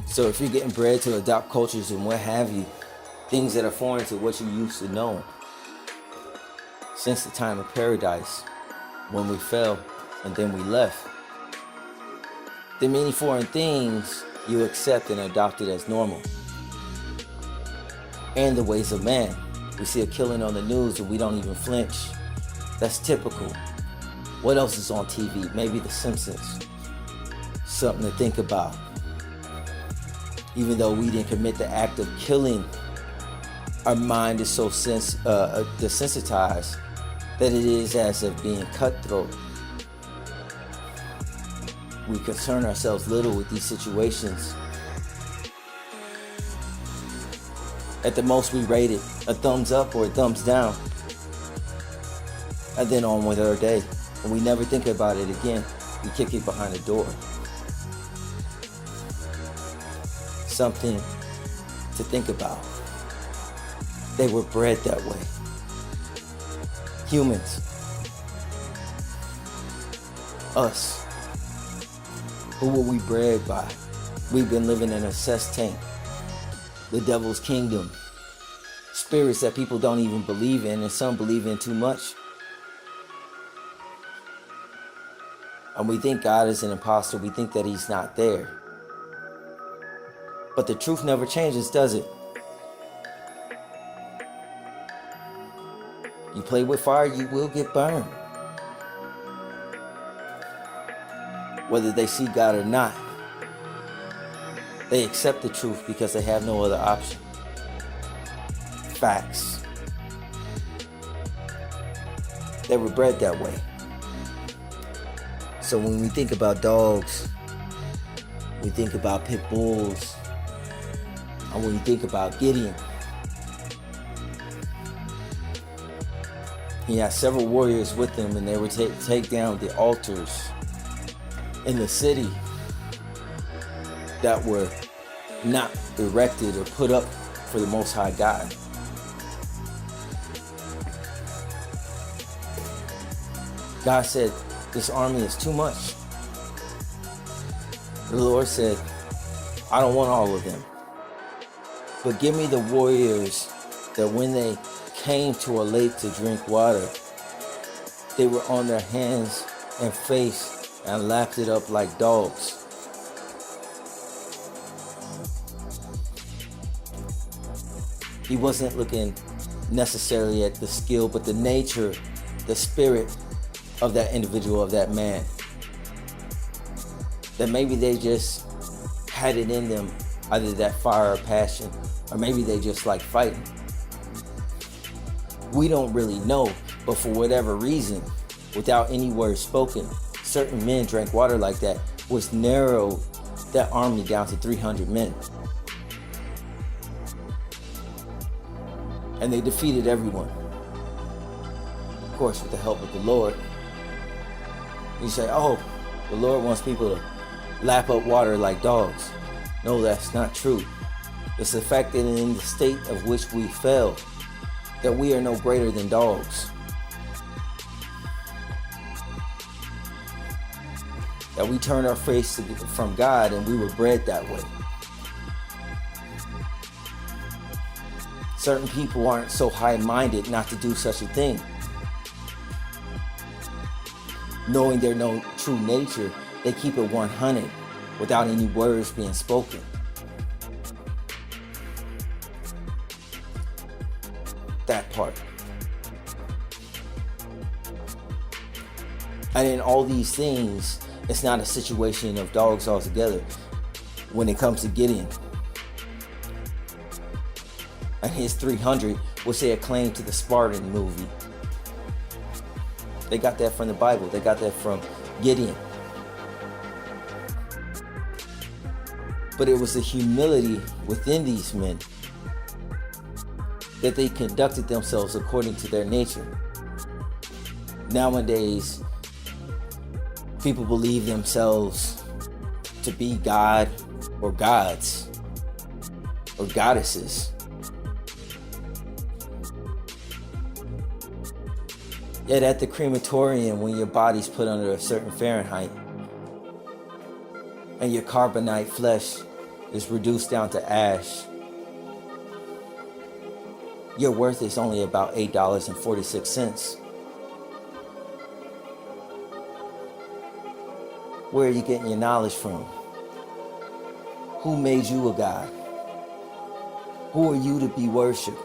[SPEAKER 1] So if you're getting bred to adopt cultures and what have you, things that are foreign to what you used to know, since the time of paradise, when we fell and then we left, the many foreign things you accept and adopt it as normal. And the ways of man. We see a killing on the news and we don't even flinch. That's typical. What else is on TV? Maybe The Simpsons. Something to think about. Even though we didn't commit the act of killing, our mind is so desensitized that it is as if being cutthroat. We concern ourselves little with these situations. At the most, we rate it a thumbs up or a thumbs down. And then on with our day. And we never think about it again. We kick it behind the door. Something to think about. They were bred that way. Humans. Us. Who were we bred by? We've been living in a cess tank. The devil's kingdom. Spirits that people don't even believe in, and some believe in too much. And we think God is an imposter. We think that he's not there. But the truth never changes, does it? You play with fire, you will get burned. Whether they see God or not, they accept the truth because they have no other option. Facts. They were bred that way. So when we think about dogs, we think about pit bulls, and when we think about Gideon, he had several warriors with him, and they would take down the altars in the city that were not erected or put up for the Most High God. God said, this army is too much. The Lord said, I don't want all of them. But give me the warriors that when they came to a lake to drink water, they were on their hands and face and lapped it up like dogs. He wasn't looking necessarily at the skill, but the nature, the spirit of that individual, of that man. That maybe they just had it in them, either that fire or passion, or maybe they just like fighting. We don't really know, but for whatever reason, without any words spoken, certain men drank water like that, which narrowed that army down to 300 men. And they defeated everyone. Of course, with the help of the Lord. You say, oh, the Lord wants people to lap up water like dogs. No, that's not true. It's the fact that in the state of which we fell, that we are no greater than dogs. That we turned our face from God and we were bred that way. Certain people aren't so high-minded not to do such a thing. Knowing their no true nature, they keep it 100 without any words being spoken. That part. And in all these things, it's not a situation of dogs altogether. When it comes to Gideon and his 300, which they acclaimed to the Spartan movie. They got that from the Bible. They got that from Gideon. But it was the humility within these men that they conducted themselves according to their nature. Nowadays, people believe themselves to be God or gods or goddesses. Yet at the crematorium, when your body's put under a certain Fahrenheit and your carbonite flesh is reduced down to ash, your worth is only about $8.46. Where are you getting your knowledge from? Who made you a God? Who are you to be worshipped?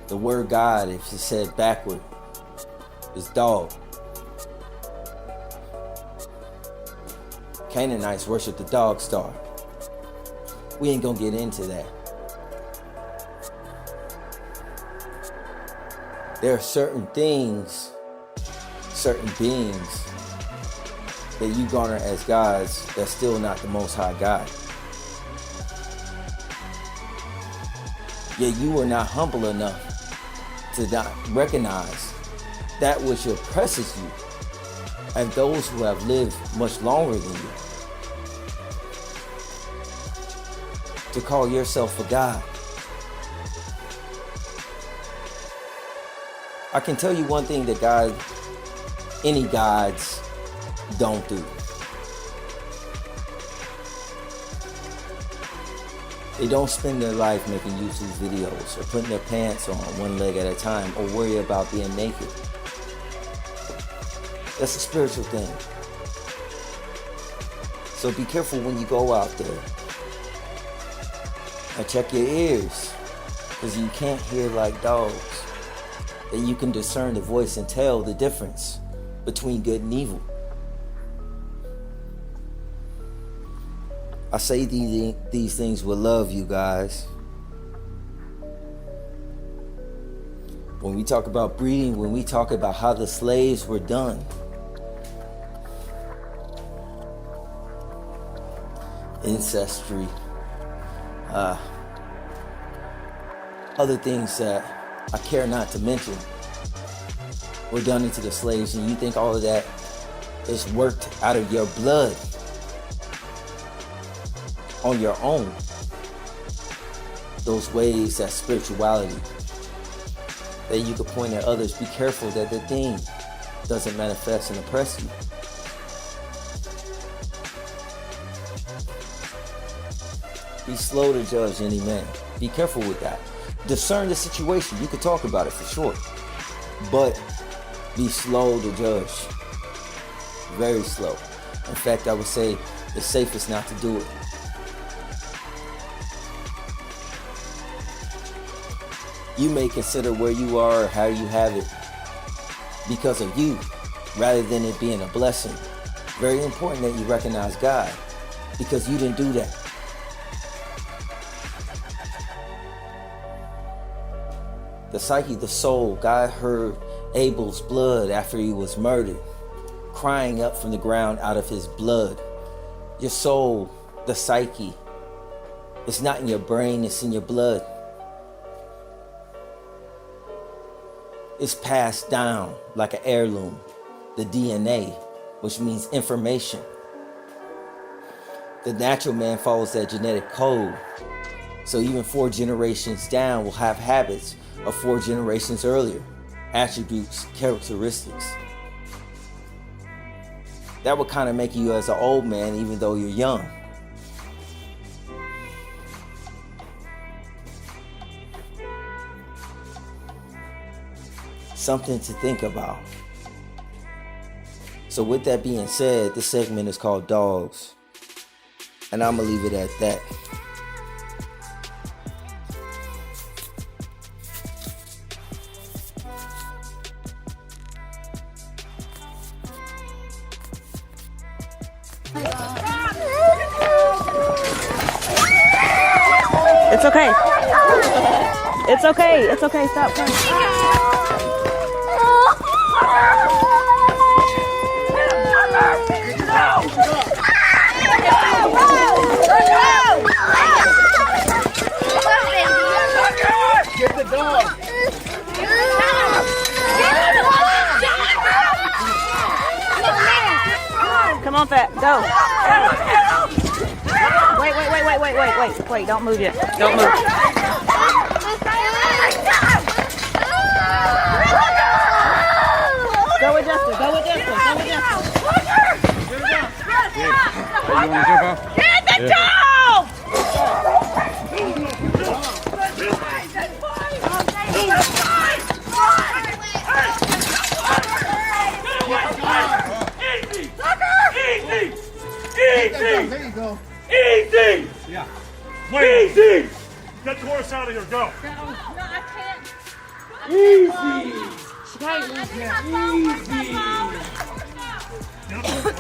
[SPEAKER 1] The word God, if it's said backward, is dog. Canaanites worship the dog star. We ain't gonna get into that. There are certain things, certain beings that you garner as gods that's still not the Most High God. Yet you are not humble enough to not recognize that which oppresses you and those who have lived much longer than you. To call yourself a God. I can tell you one thing that any gods don't do. They don't spend their life making YouTube videos or putting their pants on one leg at a time or worry about being naked. That's a spiritual thing. So be careful when you go out there. And check your ears, because you can't hear like dogs. And you can discern the voice and tell the difference between good and evil. I say these things with love, you guys. When we talk about breeding, when we talk about how the slaves were done, ancestry, other things that I care not to mention were done into the slaves, and you think all of that is worked out of your blood on your own. Those ways, that spirituality that you could point at others. Be careful that the thing doesn't manifest and oppress you. Be slow to judge any man. Be careful with that. Discern the situation. You could talk about it for sure, but be slow to judge. Very slow. In fact, I would say it's safest not to do it. You may consider where you are or how you have it because of you, rather than it being a blessing. Very important that you recognize God, because you didn't do that. The psyche, the soul, God heard Abel's blood after he was murdered, crying up from the ground out of his blood. Your soul, the psyche, it's not in your brain, it's in your blood. It's passed down like an heirloom, the DNA, which means information. The natural man follows that genetic code. So even 4 generations down will have habits of 4 generations earlier, attributes, characteristics. That would kind of make you as an old man even though you're young. Something to think about. So with that being said, this segment is called Dogs, and I'm gonna leave it at that.
[SPEAKER 3] It's okay. It's okay. It's okay. Stop crying.
[SPEAKER 4] Get the dog.
[SPEAKER 3] Come on, Fat. Go. Wait. Don't move yet. Don't move. Go with Justin. Go with Justin. Go with Justin.
[SPEAKER 4] You want to jump off?
[SPEAKER 3] Get the dog!
[SPEAKER 4] There you go.
[SPEAKER 5] Easy!
[SPEAKER 4] Yeah.
[SPEAKER 5] Easy! Get the horse out of here, go!
[SPEAKER 3] No, I can't.
[SPEAKER 5] Easy!
[SPEAKER 3] Easy.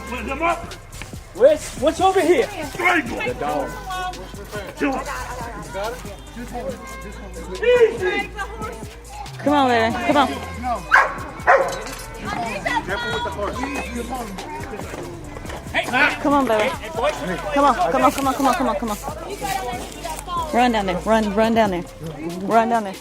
[SPEAKER 5] Put him up!
[SPEAKER 2] What's over here?
[SPEAKER 5] Strangle!
[SPEAKER 4] The dog.
[SPEAKER 5] Kill him!
[SPEAKER 4] Easy.
[SPEAKER 3] Come on, baby. Come on.
[SPEAKER 4] Careful with the horse.
[SPEAKER 3] Come on, baby. Come on. Run down there. Run down there. Run down there.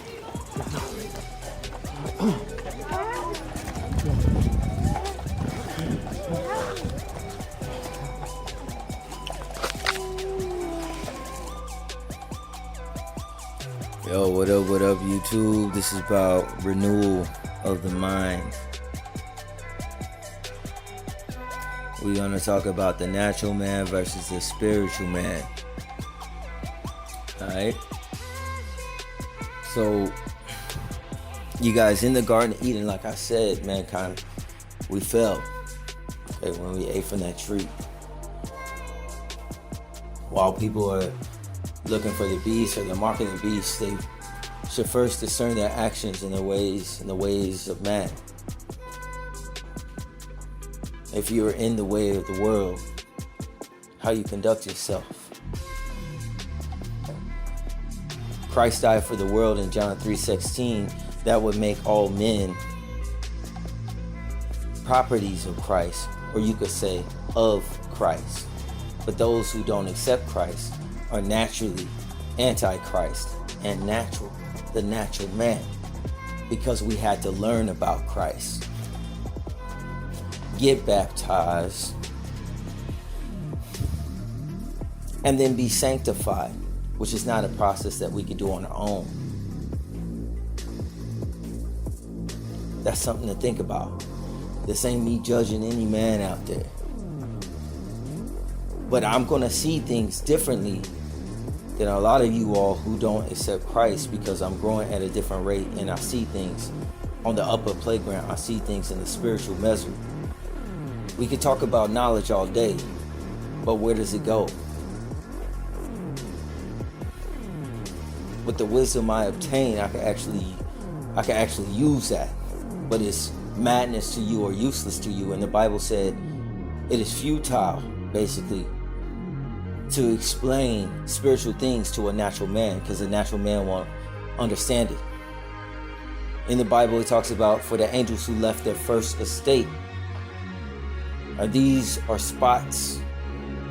[SPEAKER 1] Yo, what up, YouTube? This is about renewal of the mind. We're gonna talk about the natural man versus the spiritual man. Alright? So, you guys, in the Garden of Eden, like I said, mankind, we fell. Okay, when we ate from that tree. While people are looking for the beast or the mark of the beast, they should first discern their actions and the ways of man. If you are in the way of the world, how you conduct yourself. Christ died for the world in John 3:16. That would make all men properties of Christ, or you could say of Christ. But those who don't accept Christ are naturally anti-Christ and natural, the natural man, because we had to learn about Christ, get baptized, and then be sanctified, which is not a process that we can do on our own. That's something to think about. This ain't me judging any man out there. But I'm going to see things differently than a lot of you all who don't accept Christ, because I'm growing at a different rate and I see things on the upper playground. I see things in the spiritual measure. We could talk about knowledge all day, but where does it go? With the wisdom I obtain, I can actually use that. But it's madness to you or useless to you. And the Bible said it is futile, basically, to explain spiritual things to a natural man, because the natural man won't understand it. In the Bible, it talks about for the angels who left their first estate, these are spots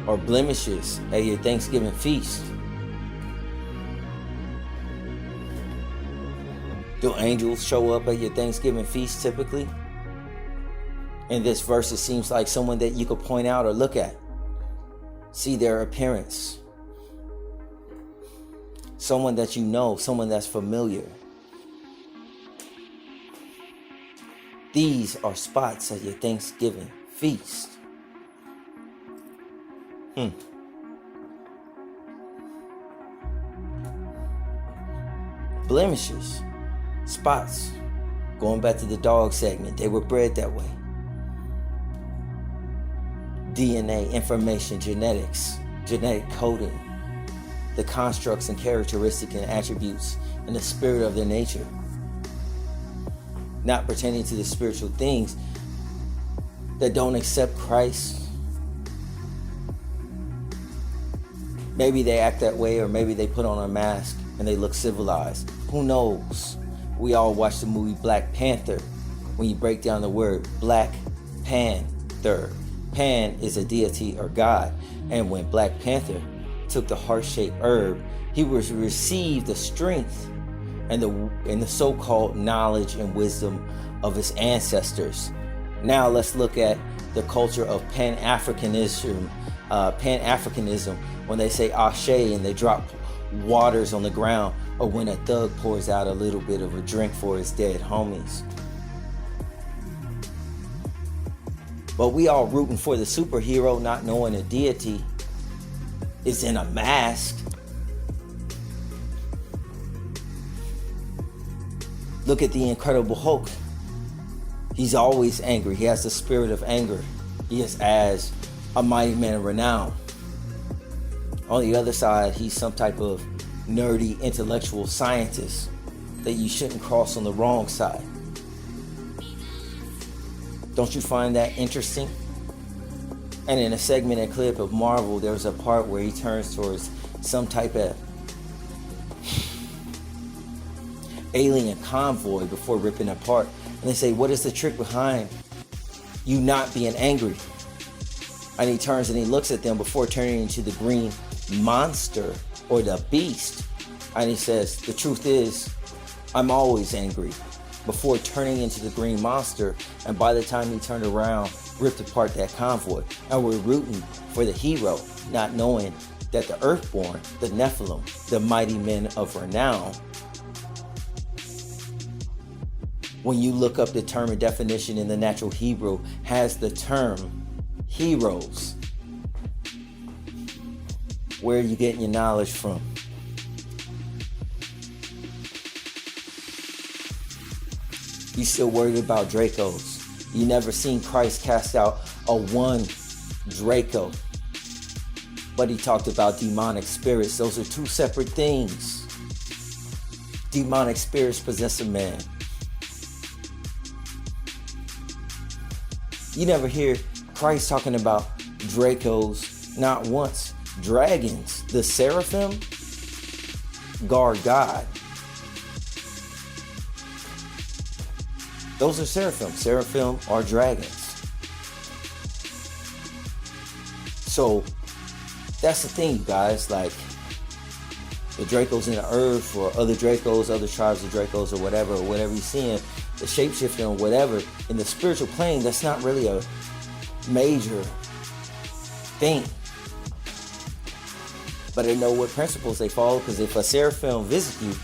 [SPEAKER 1] or blemishes at your Thanksgiving feast. Do angels show up at your Thanksgiving feast typically? In this verse, it seems like someone that you could point out or look at. See their appearance. Someone that you know, someone that's familiar. These are spots at your Thanksgiving feast. Blemishes. Spots. Going back to the dog segment, they were bred that way. DNA, information, genetics, genetic coding, the constructs and characteristics and attributes and the spirit of their nature. Not pertaining to the spiritual things that don't accept Christ. Maybe they act that way, or maybe they put on a mask and they look civilized. Who knows? We all watched the movie Black Panther. When you break down the word Black Panther, Pan is a deity or god. And when Black Panther took the heart-shaped herb, he was received the strength and the so-called knowledge and wisdom of his ancestors. Now let's look at the culture of Pan-Africanism. Pan-Africanism, when they say Ashe and they drop waters on the ground, or when a thug pours out a little bit of a drink for his dead homies. But we all rooting for the superhero, not knowing a deity is in a mask. Look at the Incredible Hulk. He's always angry. He has the spirit of anger. He is as a mighty man of renown. On the other side, he's some type of nerdy intellectual scientist that you shouldn't cross on the wrong side. Don't you find that interesting? And in a segmented clip of Marvel, there was a part where he turns towards some type of alien convoy before ripping apart. And they say, what is the trick behind you not being angry? And he turns and he looks at them before turning into the green monster or the beast. And he says, the truth is, I'm always angry, before turning into the green monster. And by the time he turned around, ripped apart that convoy. And we're rooting for the hero, not knowing that the Earthborn, the Nephilim, the mighty men of renown, when you look up the term and definition in the natural Hebrew, has the term heroes. Where are you getting your knowledge from? You still worried about Dracos. You never seen Christ cast out a one Draco. But he talked about demonic spirits. Those are two separate things. Demonic spirits possess a man. You never hear Christ talking about Dracos, not once. Dragons, the seraphim, guard God. Those are seraphim. Seraphim are dragons. So that's the thing, guys. Like, the Dracos in the earth, or other Dracos, other tribes of Dracos, or whatever you're seeing, the shapeshifter or whatever, in the spiritual plane, that's not really a major thing. But they know what principles they follow, because if a seraphim visits you,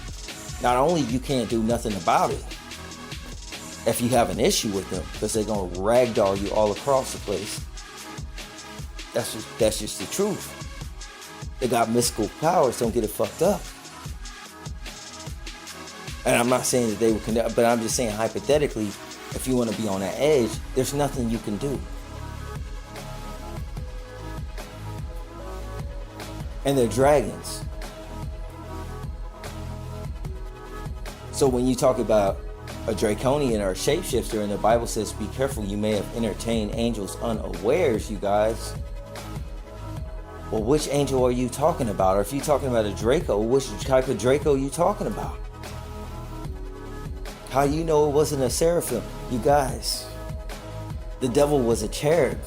[SPEAKER 1] not only you can't do nothing about it if you have an issue with them, because they're going to ragdoll you all across the place. That's just the truth. They got mystical powers, don't get it fucked up. And I'm not saying that they would connect, but I'm just saying hypothetically, if you want to be on that edge, there's nothing you can do. And they're dragons. So when you talk about a draconian or a shapeshifter, and the Bible says, be careful, you may have entertained angels unawares, you guys. Well, which angel are you talking about? Or if you're talking about a Draco, which type of Draco are you talking about? How you know it wasn't a seraphim? You guys, the devil was a cherub.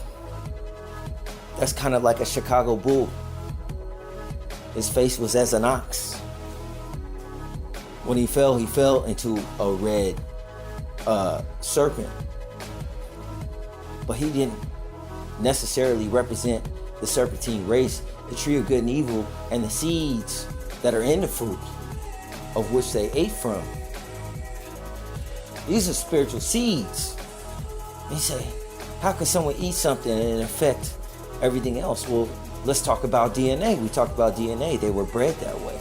[SPEAKER 1] That's kind of like a Chicago bull. His face was as an ox. When he fell into a red serpent. But he didn't necessarily represent the serpentine race, the tree of good and evil, and the seeds that are in the fruit of which they ate from. These are spiritual seeds. You say, how can someone eat something and it affect everything else? Well, let's talk about DNA. We talked about DNA. They were bred that way.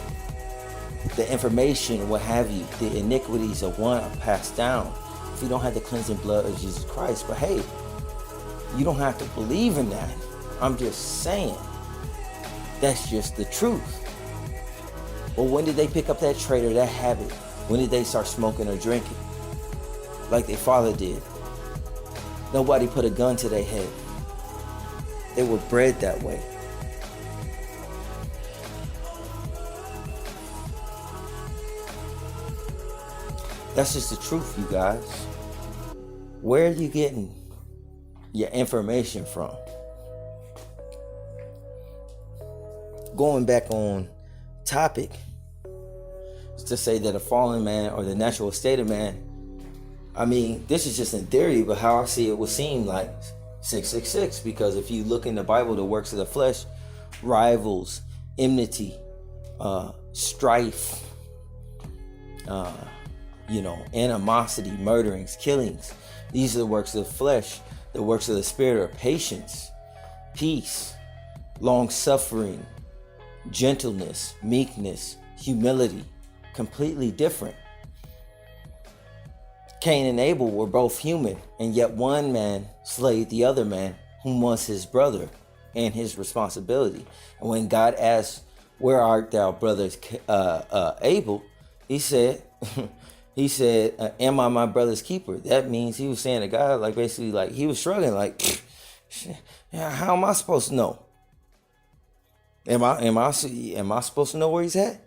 [SPEAKER 1] The information, what have you, the iniquities of one are passed down. If you don't have the cleansing blood of Jesus Christ, but hey, you don't have to believe in that. I'm just saying, that's just the truth. Well, when did they pick up that trait or that habit? When did they start smoking or drinking? Like their father did. Nobody put a gun to their head. They were bred that way. That's just the truth, you guys. Where are you getting your information from? Going back on topic, is to say that a fallen man or the natural state of man, I mean, this is just in theory, but how I see it would seem like 666, because if you look in the Bible, the works of the flesh, rivals, enmity, strife, animosity, murderings, killings. These are the works of the flesh. The works of the spirit are patience, peace, long-suffering, gentleness, meekness, humility. Completely different. Cain and Abel were both human, and yet one man slayed the other man, whom was his brother, and his responsibility. And when God asked, "Where art thou, brother Abel?" he said, "Am I my brother's keeper?" That means he was saying to God, like, basically, like, he was struggling, like, how am I supposed to know? Am I supposed to know where he's at?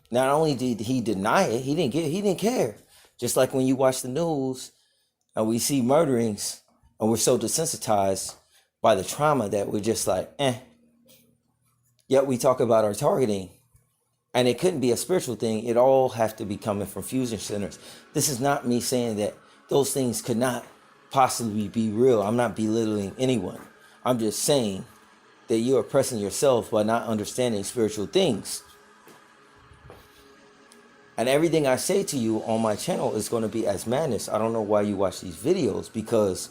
[SPEAKER 1] Not only did he deny it, he didn't care. Just like when you watch the news and we see murderings and we're so desensitized by the trauma that we're just like, Yet we talk about our targeting, and it couldn't be a spiritual thing. It all has to be coming from fusion centers. This is not me saying that those things could not possibly be real. I'm not belittling anyone. I'm just saying that you're oppressing yourself by not understanding spiritual things. And everything I say to you on my channel is going to be as madness. I don't know why you watch these videos, because,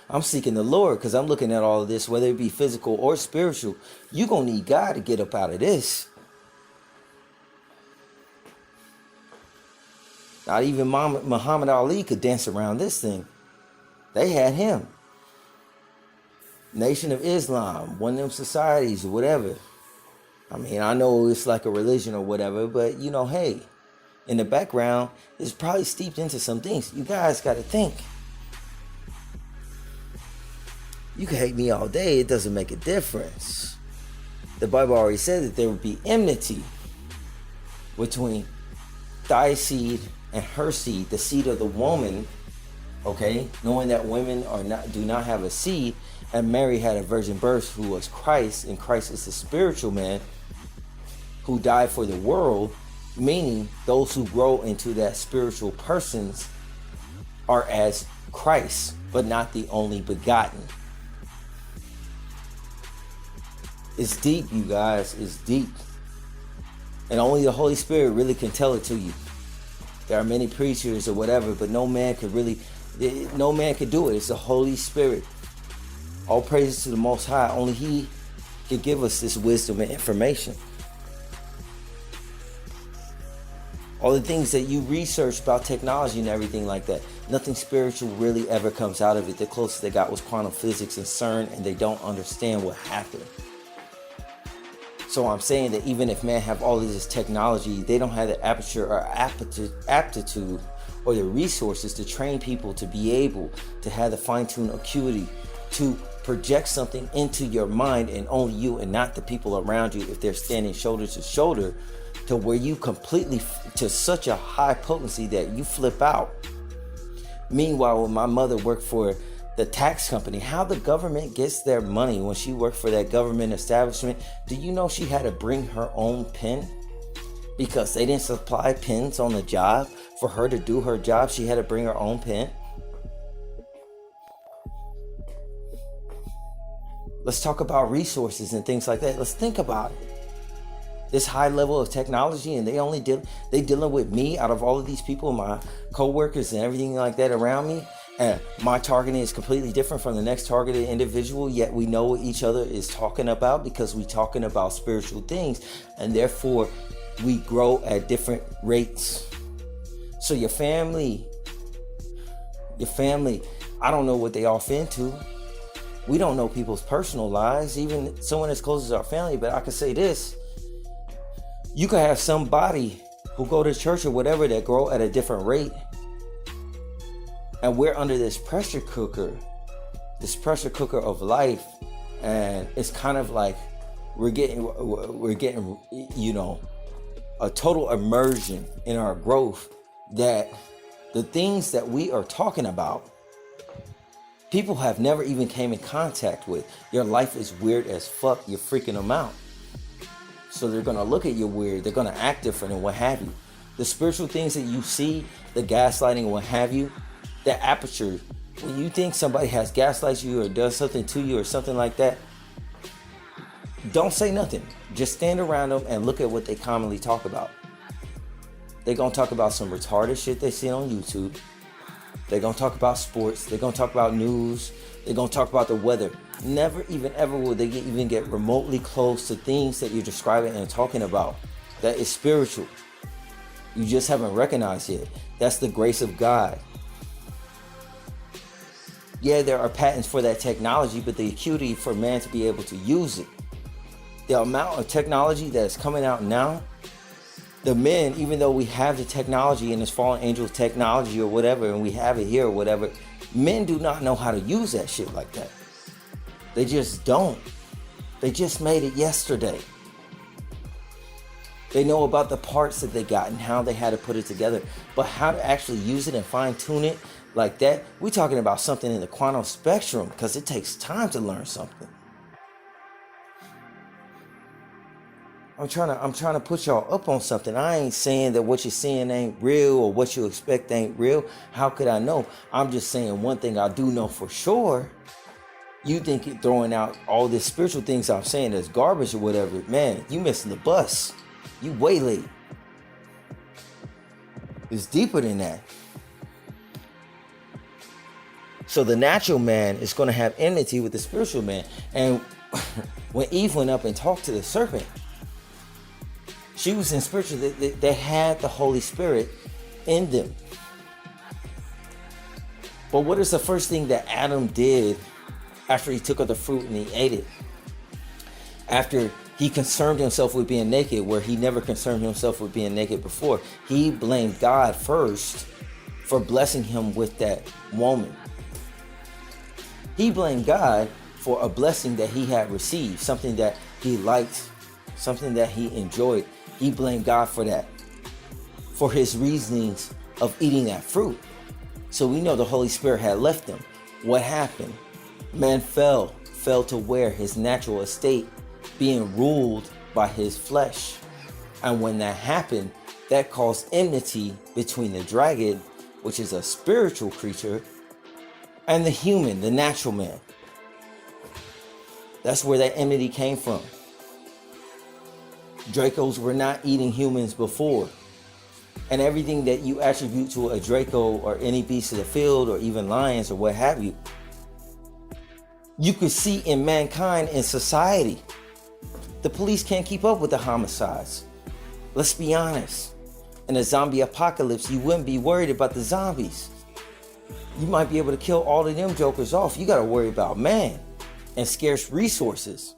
[SPEAKER 1] I'm seeking the Lord, because I'm looking at all of this, whether it be physical or spiritual. You're going to need God to get up out of this. Not even Muhammad Ali could dance around this thing. They had him. Nation of Islam, one of them societies or whatever. I mean, I know it's like a religion or whatever, but hey, in the background, it's probably steeped into some things. You guys got to think. You can hate me all day, it doesn't make a difference. The Bible already said that there would be enmity between thy seed and her seed, the seed of the woman, Okay, knowing that women do not have a seed, and Mary had a virgin birth who was Christ, and Christ is the spiritual man who died for the world, meaning those who grow into that spiritual persons are as Christ, but not the only begotten. It's deep, you guys. It's deep. And only the Holy Spirit really can tell it to you. There are many preachers or whatever, but no man could do it. It's the Holy Spirit. All praises to the Most High. Only He can give us this wisdom and information. All the things that you research about technology and everything like that, nothing spiritual really ever comes out of it. The closest they got was quantum physics and CERN, and they don't understand what happened. So I'm saying that even if man have all of this technology, they don't have the aperture or aptitude or the resources to train people to be able to have the fine-tuned acuity to project something into your mind, and only you and not the people around you, if they're standing shoulder to shoulder, to where you completely to such a high potency that you flip out. Meanwhile, when my mother worked for the tax company, how the government gets their money when she worked for that government establishment, do you know she had to bring her own pen? Because they didn't supply pens on the job. For her to do her job, she had to bring her own pen. Let's talk about resources and things like that. Let's think about it. This high level of technology, and they dealing with me out of all of these people, my co-workers and everything like that around me. And my targeting is completely different from the next targeted individual, yet we know what each other is talking about because we're talking about spiritual things, and therefore we grow at different rates. So your family, I don't know what they off into. We don't know people's personal lives, even someone as close as our family, but I can say this. You could have somebody who go to church or whatever that grow at a different rate. And we're under this pressure cooker of life. And it's kind of like we're getting, a total immersion in our growth, that the things that we are talking about, people have never even came in contact with. Your life is weird as fuck. You're freaking them out. So they're going to look at you weird. They're going to act different and what have you. The spiritual things that you see, the gaslighting and what have you, the aperture. When you think somebody has gaslights you or does something to you or something like that, don't say nothing. Just stand around them and look at what they commonly talk about. They're going to talk about some retarded shit they see on YouTube. They're going to talk about sports. They're going to talk about news. They're going to talk about the weather. Never even ever will they even get remotely close to things that you're describing and talking about. That is spiritual. You just haven't recognized yet. That's the grace of God. Yeah, there are patents for that technology, but the acuity for man to be able to use it. The amount of technology that's coming out now, the men, even though we have the technology and it's fallen angel technology or whatever, and we have it here or whatever, men do not know how to use that shit like that. They just don't. They just made it yesterday. They know about the parts that they got and how they had to put it together, but how to actually use it and fine tune it like that, we're talking about something in the quantum spectrum, because it takes time to learn something. I'm trying to put y'all up on something. I ain't saying that what you're seeing ain't real or what you expect ain't real. How could I know? I'm just saying one thing I do know for sure. You think it throwing out all this spiritual things I'm saying as garbage or whatever, man, you missing the bus. You way late. It's deeper than that. So the natural man is going to have enmity with the spiritual man. And when Eve went up and talked to the serpent, she was in spiritual. They had the Holy Spirit in them. But what is the first thing that Adam did after he took of the fruit and he ate it? After he concerned himself with being naked, where he never concerned himself with being naked before, he blamed God first for blessing him with that woman. He blamed God for a blessing that he had received, something that he liked, something that he enjoyed. He blamed God for that, for his reasonings of eating that fruit. So we know the Holy Spirit had left them. What happened? Man fell to where his natural estate, being ruled by his flesh. And when that happened, that caused enmity between the dragon, which is a spiritual creature, and the human, the natural man. That's where that enmity came from. Dracos were not eating humans before. And everything that you attribute to a Draco or any beast of the field or even lions or what have you, you could see in mankind and society. The police can't keep up with the homicides. Let's be honest. In a zombie apocalypse, you wouldn't be worried about the zombies. You might be able to kill all of them jokers off. You got to worry about man and scarce resources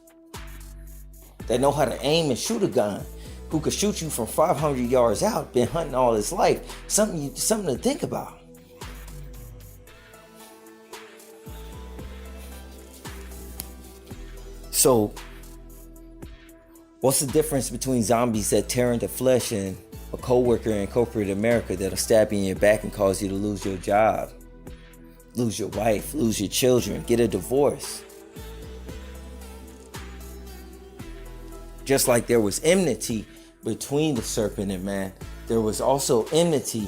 [SPEAKER 1] that know how to aim and shoot a gun, who could shoot you from 500 yards out, been hunting all his life. Something to think about. So, what's the difference between zombies that tear into flesh and a co-worker in corporate America that'll stab you in your back and cause you to lose your job, lose your wife, lose your children, get a divorce? Just like there was enmity between the serpent and man, there was also enmity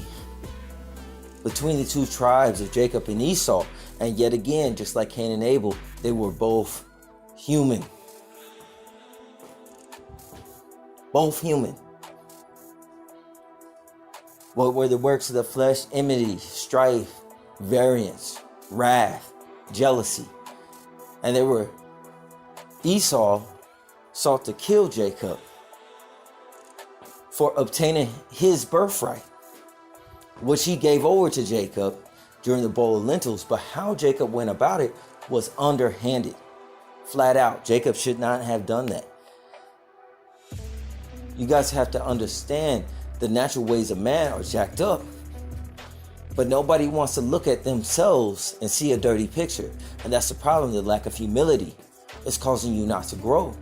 [SPEAKER 1] between the two tribes of Jacob and Esau. And yet again, just like Cain and Abel, they were both human. Both human. What were the works of the flesh? Enmity, strife, variance, wrath, jealousy. And they were, Esau sought to kill Jacob for obtaining his birthright, which he gave over to Jacob during the bowl of lentils. But how Jacob went about it was underhanded. Flat out, Jacob should not have done that. You guys have to understand the natural ways of man are jacked up. But nobody wants to look at themselves and see a dirty picture. And that's the problem, the lack of humility. It's causing you not to grow.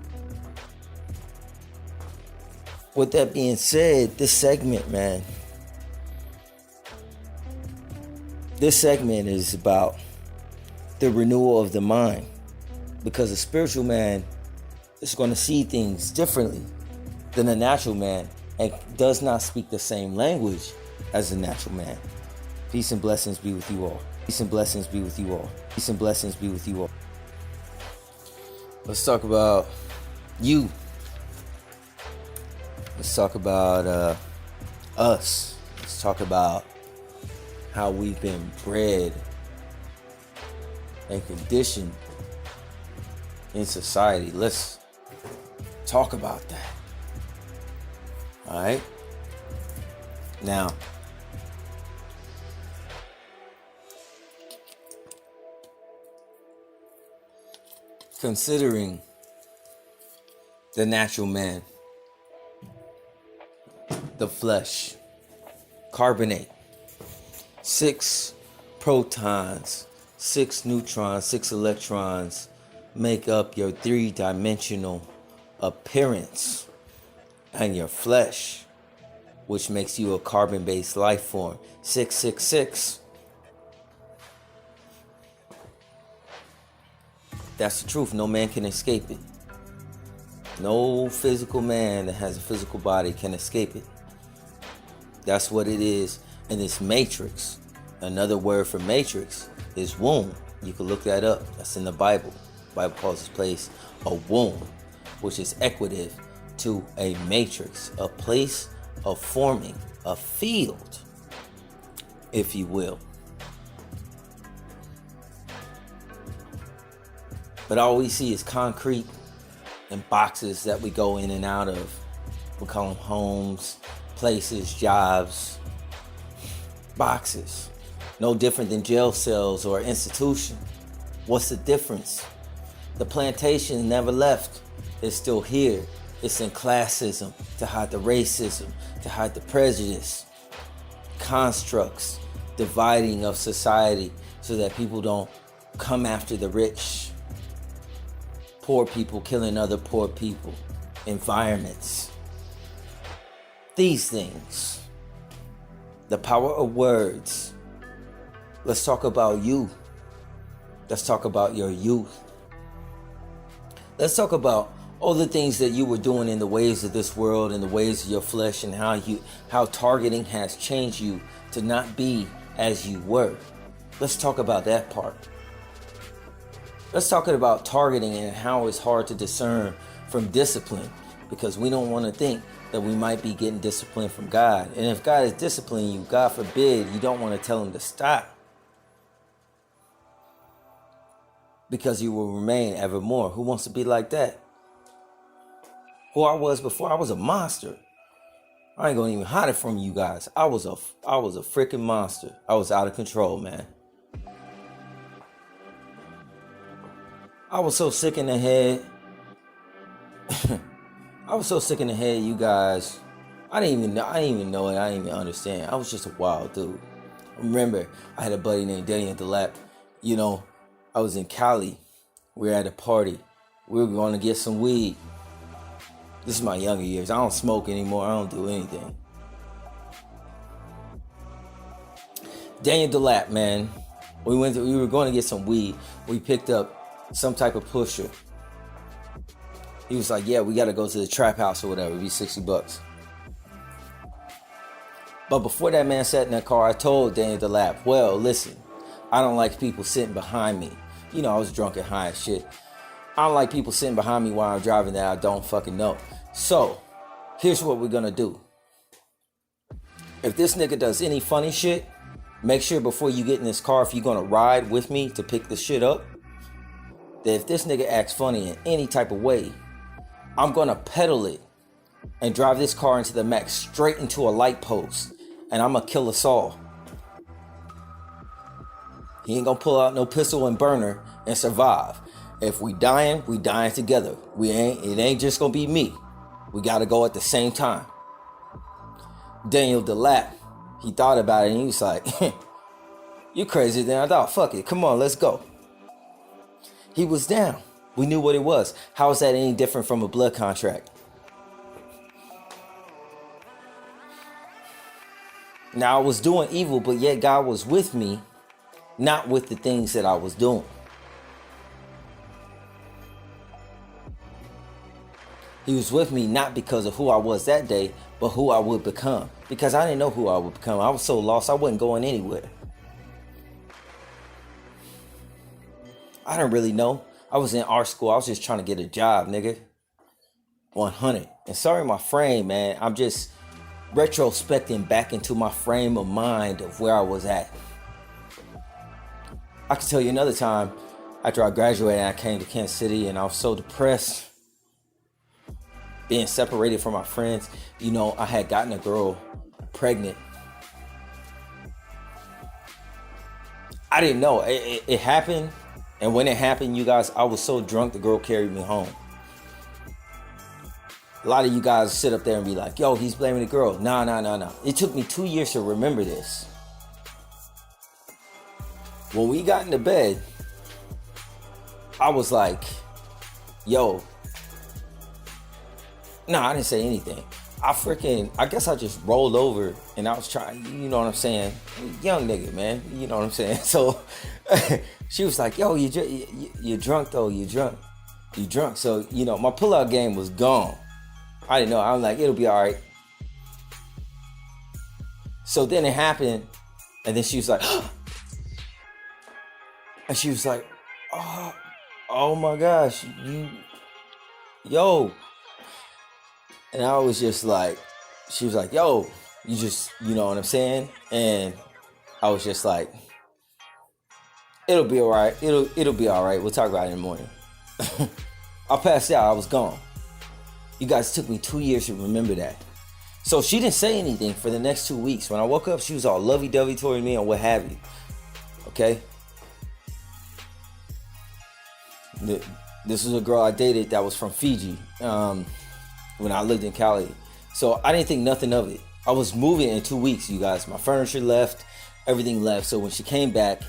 [SPEAKER 1] With that being said, this segment is about the renewal of the mind. Because a spiritual man is going to see things differently than a natural man and does not speak the same language as a natural man. Peace and blessings be with you all. Peace and blessings be with you all. Peace and blessings be with you all. Let's talk about you. Let's talk about us. Let's talk about how we've been bred and conditioned in society. Let's talk about that. All right? Now, considering the natural man, the flesh, carbonate, 6 protons, 6 neutrons, 6 electrons make up your 3-dimensional appearance, and your flesh, which makes you a carbon-based life form. 666. That's the truth. No man can escape it. No physical man that has a physical body can escape it. That's what it is in this matrix. Another word for matrix is womb. You can look that up. That's in the Bible. The Bible calls this place a womb, which is equative to a matrix, a place of forming, a field, if you will. But all we see is concrete and boxes that we go in and out of. We call them homes, places, jobs, boxes. No different than jail cells or institution. What's the difference? The plantation never left. It's still here. It's in classism to hide the racism, to hide the prejudice, constructs, dividing of society so that people don't come after the rich. Poor people killing other poor people. Environments. These things. The power of words Let's talk about you. Let's talk about your youth. Let's talk about all the things that you were doing in the ways of this world and the ways of your flesh, and how targeting has changed you to not be as you were. Let's talk about that part. Let's talk about targeting and how it's hard to discern from discipline, because we don't want to think that we might be getting discipline from God. And if God is disciplining you, God forbid, you don't want to tell him to stop, because you will remain evermore. Who wants to be like that? Who I was before, I was a monster. I ain't gonna even hide it from you guys. I was a freaking monster. I was out of control, man. I was so sick in the head. I was so sick in the head, you guys. I didn't even know it. I didn't even understand. I was just a wild dude. Remember, I had a buddy named Danny at the lap. You know, I was in Cali. We were at a party. We were going to get some weed. This is my younger years. I don't smoke anymore. I don't do anything. Daniel DeLapp, man. We were going to get some weed. We picked up some type of pusher. He was like, yeah, we got to go to the trap house or whatever. It'd be $60. But before that man sat in that car, I told Daniel DeLapp, well, listen, I don't like people sitting behind me. You know, I was drunk and high as shit. I don't like people sitting behind me while I'm driving that I don't fucking know. So, here's what we're gonna do. If this nigga does any funny shit, make sure before you get in this car, if you're gonna ride with me to pick the shit up, that if this nigga acts funny in any type of way, I'm gonna pedal it and drive this car into the max, straight into a light post, and I'm gonna kill us all. He ain't gonna pull out no pistol and burner and survive. If we dying together. It ain't just gonna be me. We gotta go at the same time. Daniel DeLapp, he thought about it and he was like, you crazier than I thought. Fuck it, come on, let's go. He was down. We knew what it was. How is that any different from a blood contract? Now I was doing evil, but yet God was with me, not with the things that I was doing. He was with me not because of who I was that day, but who I would become. Because I didn't know who I would become. I was so lost, I wasn't going anywhere. I didn't really know. I was in art school. I was just trying to get a job, nigga. 100. And sorry, my frame, man. I'm just retrospecting back into my frame of mind of where I was at. I can tell you another time after I graduated, I came to Kansas City and I was so depressed. Being separated from my friends. You know, I had gotten a girl pregnant. I didn't know. It happened. And when it happened, you guys, I was so drunk, the girl carried me home. A lot of you guys sit up there and be like, yo, he's blaming the girl. Nah. It took me 2 years to remember this. When we got into bed, I was like, yo. No, I didn't say anything. I guess I just rolled over and I was trying, you know what I'm saying? Young nigga, man. You know what I'm saying? So she was like, yo, you're drunk though. You drunk. So, you know, my pullout game was gone. I didn't know. I was like, it'll be all right. So then it happened. And then she was like, and she was like, oh my gosh, yo. And I was just like, she was like, yo, you know what I'm saying? And I was just like, it'll be all right. It'll be all right. We'll talk about it in the morning. I passed out. I was gone. You guys took me 2 years to remember that. So she didn't say anything for the next 2 weeks. When I woke up, she was all lovey-dovey toward me and what have you. Okay? This was a girl I dated that was from Fiji. When I lived in Cali. So I didn't think nothing of it. I was moving in 2 weeks, you guys. My furniture left, everything left. So when she came back,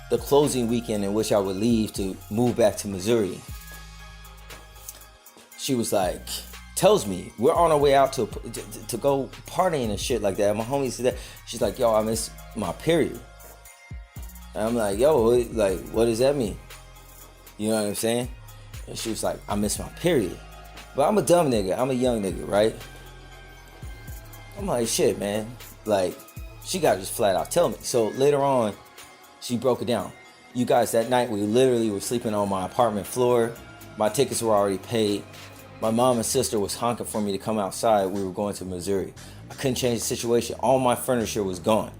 [SPEAKER 1] the closing weekend in which I would leave to move back to Missouri, she was like, tells me, we're on our way out to go partying and shit like that. My homie said that. She's like, yo, I miss my period. And I'm like, yo, like, what does that mean? You know what I'm saying? And she was like, I miss my period. But I'm a dumb nigga. I'm a young nigga, right? I'm like, shit, man. Like, she got to just flat out tell me. So later on, she broke it down. You guys, that night, we literally were sleeping on my apartment floor. My tickets were already paid. My mom and sister was honking for me to come outside. We were going to Missouri. I couldn't change the situation. All my furniture was gone.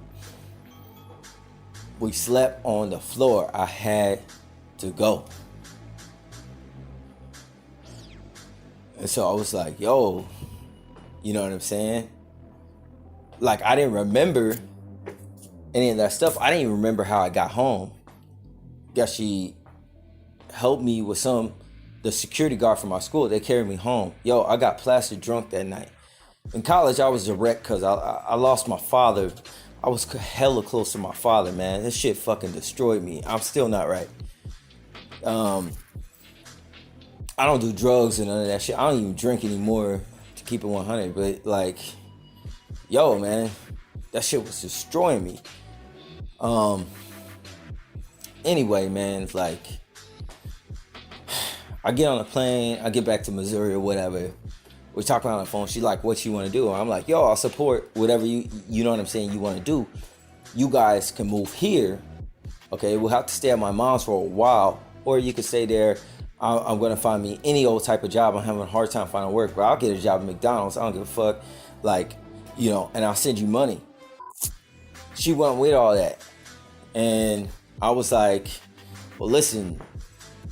[SPEAKER 1] We slept on the floor. I had to go. And so I was like, yo, you know what I'm saying? Like, I didn't remember any of that stuff. I didn't even remember how I got home. Guess she helped me with the security guard from my school. They carried me home. Yo, I got plastered drunk that night. In college, I was a wreck because I lost my father. I was hella close to my father, man. This shit fucking destroyed me. I'm still not right. I don't do drugs and none of that shit. I don't even drink anymore, to keep it 100. But like, yo, man, that shit was destroying me. Anyway, man, it's like, I get on a plane, I get back to Missouri or whatever. We're talking on the phone. She's like, what you want to do? And I'm like, yo, I'll support whatever you know what I'm saying, you want to do. You guys can move here. Okay, we'll have to stay at my mom's for a while. Or you could stay there. I'm going to find me any old type of job. I'm having a hard time finding work. But I'll get a job at McDonald's. I don't give a fuck. Like, you know, and I'll send you money. She went with all that. And I was like, well, listen,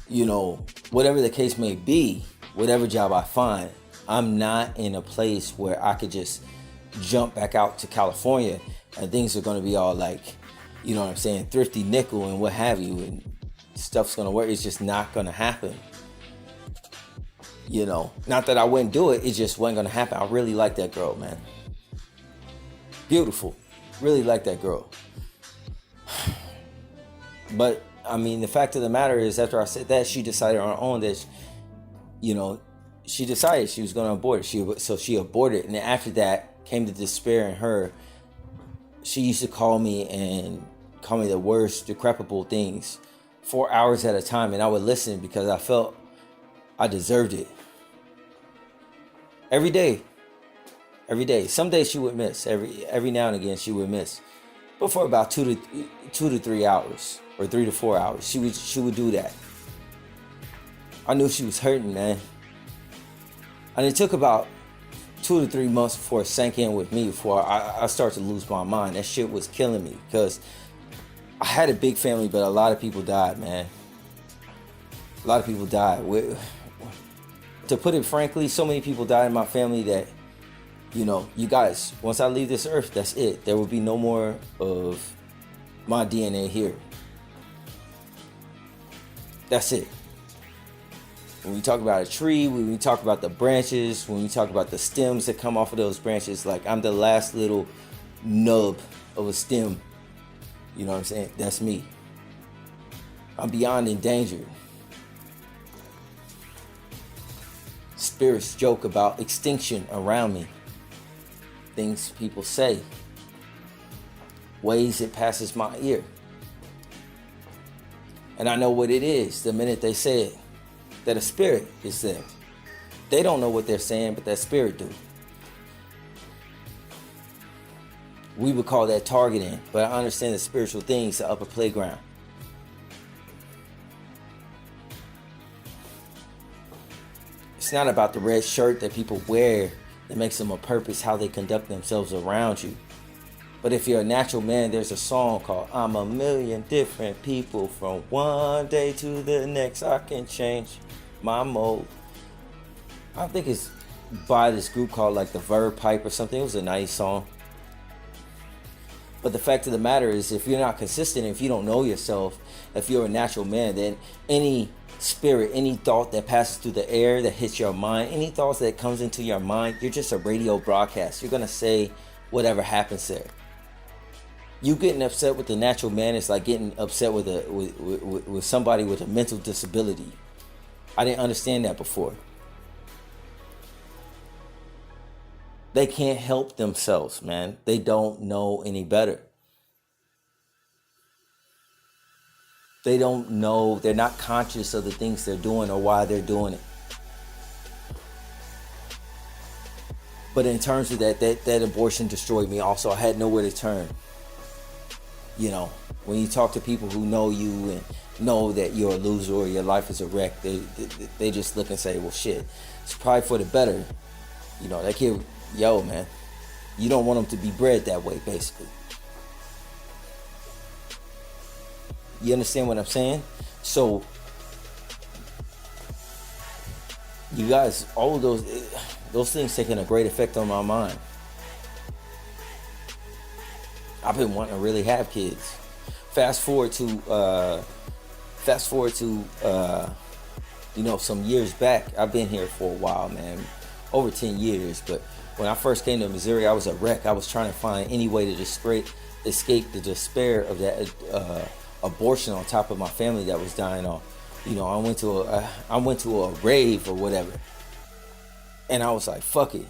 [SPEAKER 1] you know, whatever the case may be, whatever job I find, I'm not in a place where I could just jump back out to California and things are going to be all like, you know what I'm saying, thrifty nickel and what have you, and stuff's going to work. It's just not going to happen. You know, not that I wouldn't do it, it just wasn't going to happen. I really like that girl, man. Beautiful. Really like that girl. But, I mean, the fact of the matter is, after I said that, she decided on her own that, you know, she decided she was going to abort it. So she aborted. And then after that came the despair in her. She used to call me the worst, decrepitable things 4 hours at a time. And I would listen because I felt I deserved it. Every day. Some days she would miss. Every now and again she would miss. But for about 2 to 3 hours or 3 to 4 hours, she would do that. I knew she was hurting, man. And it took about 2 to 3 months before it sank in with me, before I started to lose my mind. That shit was killing me because I had a big family, but a lot of people died, man. A lot of people died. To put it frankly, so many people died in my family that, you know, you guys, once I leave this earth, that's it. There will be no more of my DNA here. That's it. When we talk about a tree, when we talk about the branches, when we talk about the stems that come off of those branches, like, I'm the last little nub of a stem. You know what I'm saying? That's me. I'm beyond endangered. Spirits joke about extinction around me. Things people say. Ways it passes my ear. And I know what it is the minute they say it. That a spirit is there. They don't know what they're saying, but that spirit do. We would call that targeting, but I understand the spiritual things, the upper playground. It's not about the red shirt that people wear that makes them a purpose, how they conduct themselves around you. But if you're a natural man, there's a song called I'm a million different people from one day to the next. I can change my mode. I think it's by this group called like the Verb Pipe or something. It was a nice song. But the fact of the matter is, if you're not consistent, if you don't know yourself, if you're a natural man, then any spirit, any thought that passes through the air that hits your mind, any thoughts that comes into your mind, you're just a radio broadcast. You're gonna say whatever happens there. You getting upset with the natural man is like getting upset with somebody with a mental disability. I didn't understand that before. They can't help themselves, man. They don't know any better. They don't know, they're not conscious of the things they're doing or why they're doing it. But in terms of that abortion destroyed me also. I had nowhere to turn. You know, when you talk to people who know you and know that you're a loser or your life is a wreck, they just look and say, well, shit, it's probably for the better. You know, that kid, yo, man, you don't want him to be bred that way, basically. You understand what I'm saying? So, you guys, all of those things taking a great effect on my mind. I've been wanting to really have kids. Fast forward to you know, some years back. I've been here for a while, man, over 10 years. But when I first came to Missouri, I was a wreck. I was trying to find any way to escape the despair of that abortion on top of my family that was dying off. You know, I went to a rave or whatever, and I was like, fuck it.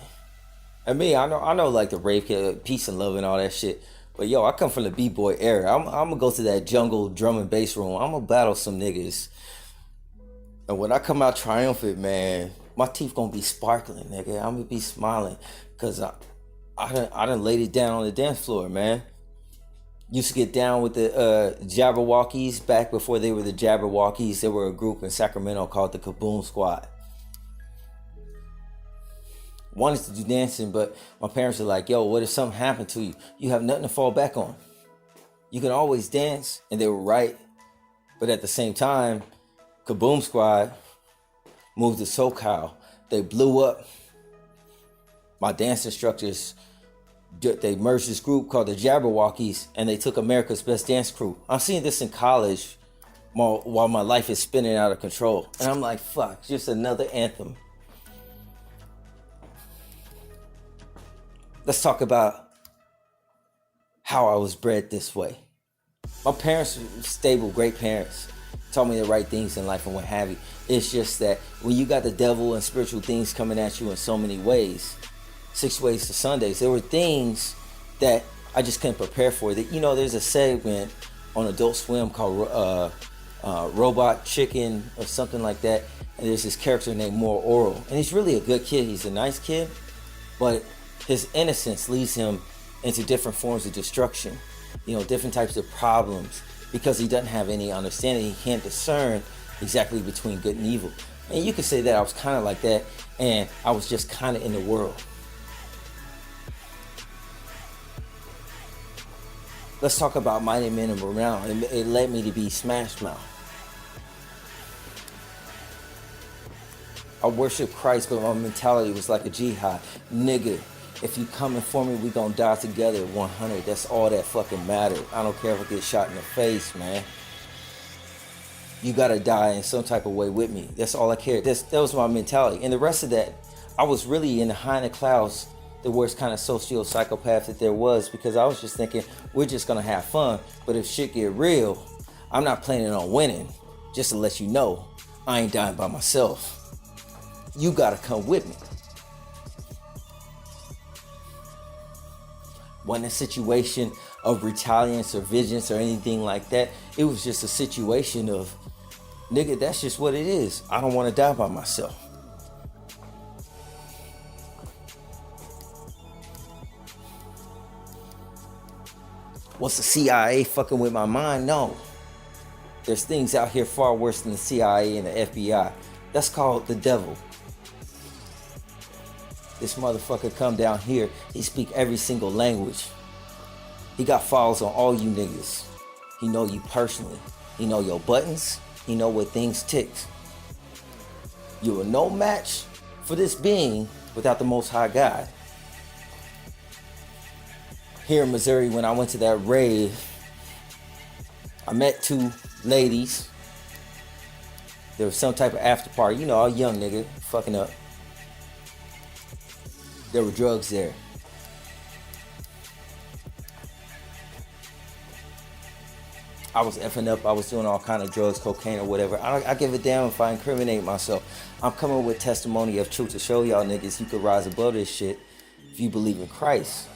[SPEAKER 1] And me, I know like the rave, peace and love and all that shit. But yo, I come from the B-boy era. I'm gonna go to that jungle drum and bass room. I'm gonna battle some niggas. And when I come out triumphant, man, my teeth gonna be sparkling, nigga. I'm gonna be smiling, cause I done laid it down on the dance floor, man. Used to get down with the Jabberwockies back before they were the Jabberwockies. They were a group in Sacramento called the Kaboom Squad. Wanted to do dancing, but my parents were like, yo, what if something happened to you? You have nothing to fall back on. You can always dance. And they were right. But at the same time, Kaboom Squad moved to SoCal. They blew up. My dance instructors, they merged this group called the Jabberwockies, and they took America's Best Dance Crew. I'm seeing this in college while my life is spinning out of control. And I'm like, fuck, just another anthem. Let's talk about how I was bred this way. My parents were stable, great parents. Taught me the right things in life and what have you. It's just that when you got the devil and spiritual things coming at you in so many ways, 6 ways to Sundays, there were things that I just couldn't prepare for. That, you know, there's a segment on Adult Swim called Robot Chicken or something like that. And there's this character named More Oral. And he's really a good kid. He's a nice kid. But his innocence leads him into different forms of destruction, you know, different types of problems, because he doesn't have any understanding. He can't discern exactly between good and evil. And you could say that I was kind of like that, and I was just kind of in the world. Let's talk about Mighty Men and Brown. It led me to be Smash Mouth. I worship Christ, but my mentality was like a jihad. Nigga, if you coming for me, we gonna die together 100. That's all that fucking mattered. I don't care if I get shot in the face, man. You gotta die in some type of way with me. That's all I cared. That was my mentality. And the rest of that, I was really in the high in the clouds, the worst kind of socio-psychopath that there was, because I was just thinking, we're just gonna have fun. But if shit get real, I'm not planning on winning. Just to let you know, I ain't dying by myself. You gotta come with me. Wasn't a situation of retaliance or vengeance or anything like that. It was just a situation of, nigga, that's just what it is. I don't want to die by myself. Was the CIA fucking with my mind? No. There's things out here far worse than the CIA and the FBI. That's called the devil. This motherfucker come down here, he speak every single language. He got files on all you niggas. He know you personally. He know your buttons. He know what things ticks. You are no match for this being without the Most High God. Here in Missouri, when I went to that rave, I met 2 ladies. There was some type of after party. You know, a young nigga fucking up. There were drugs there. I was effing up. I was doing all kind of drugs, cocaine or whatever. I give a damn if I incriminate myself. I'm coming with testimony of truth to show y'all niggas you could rise above this shit if you believe in Christ.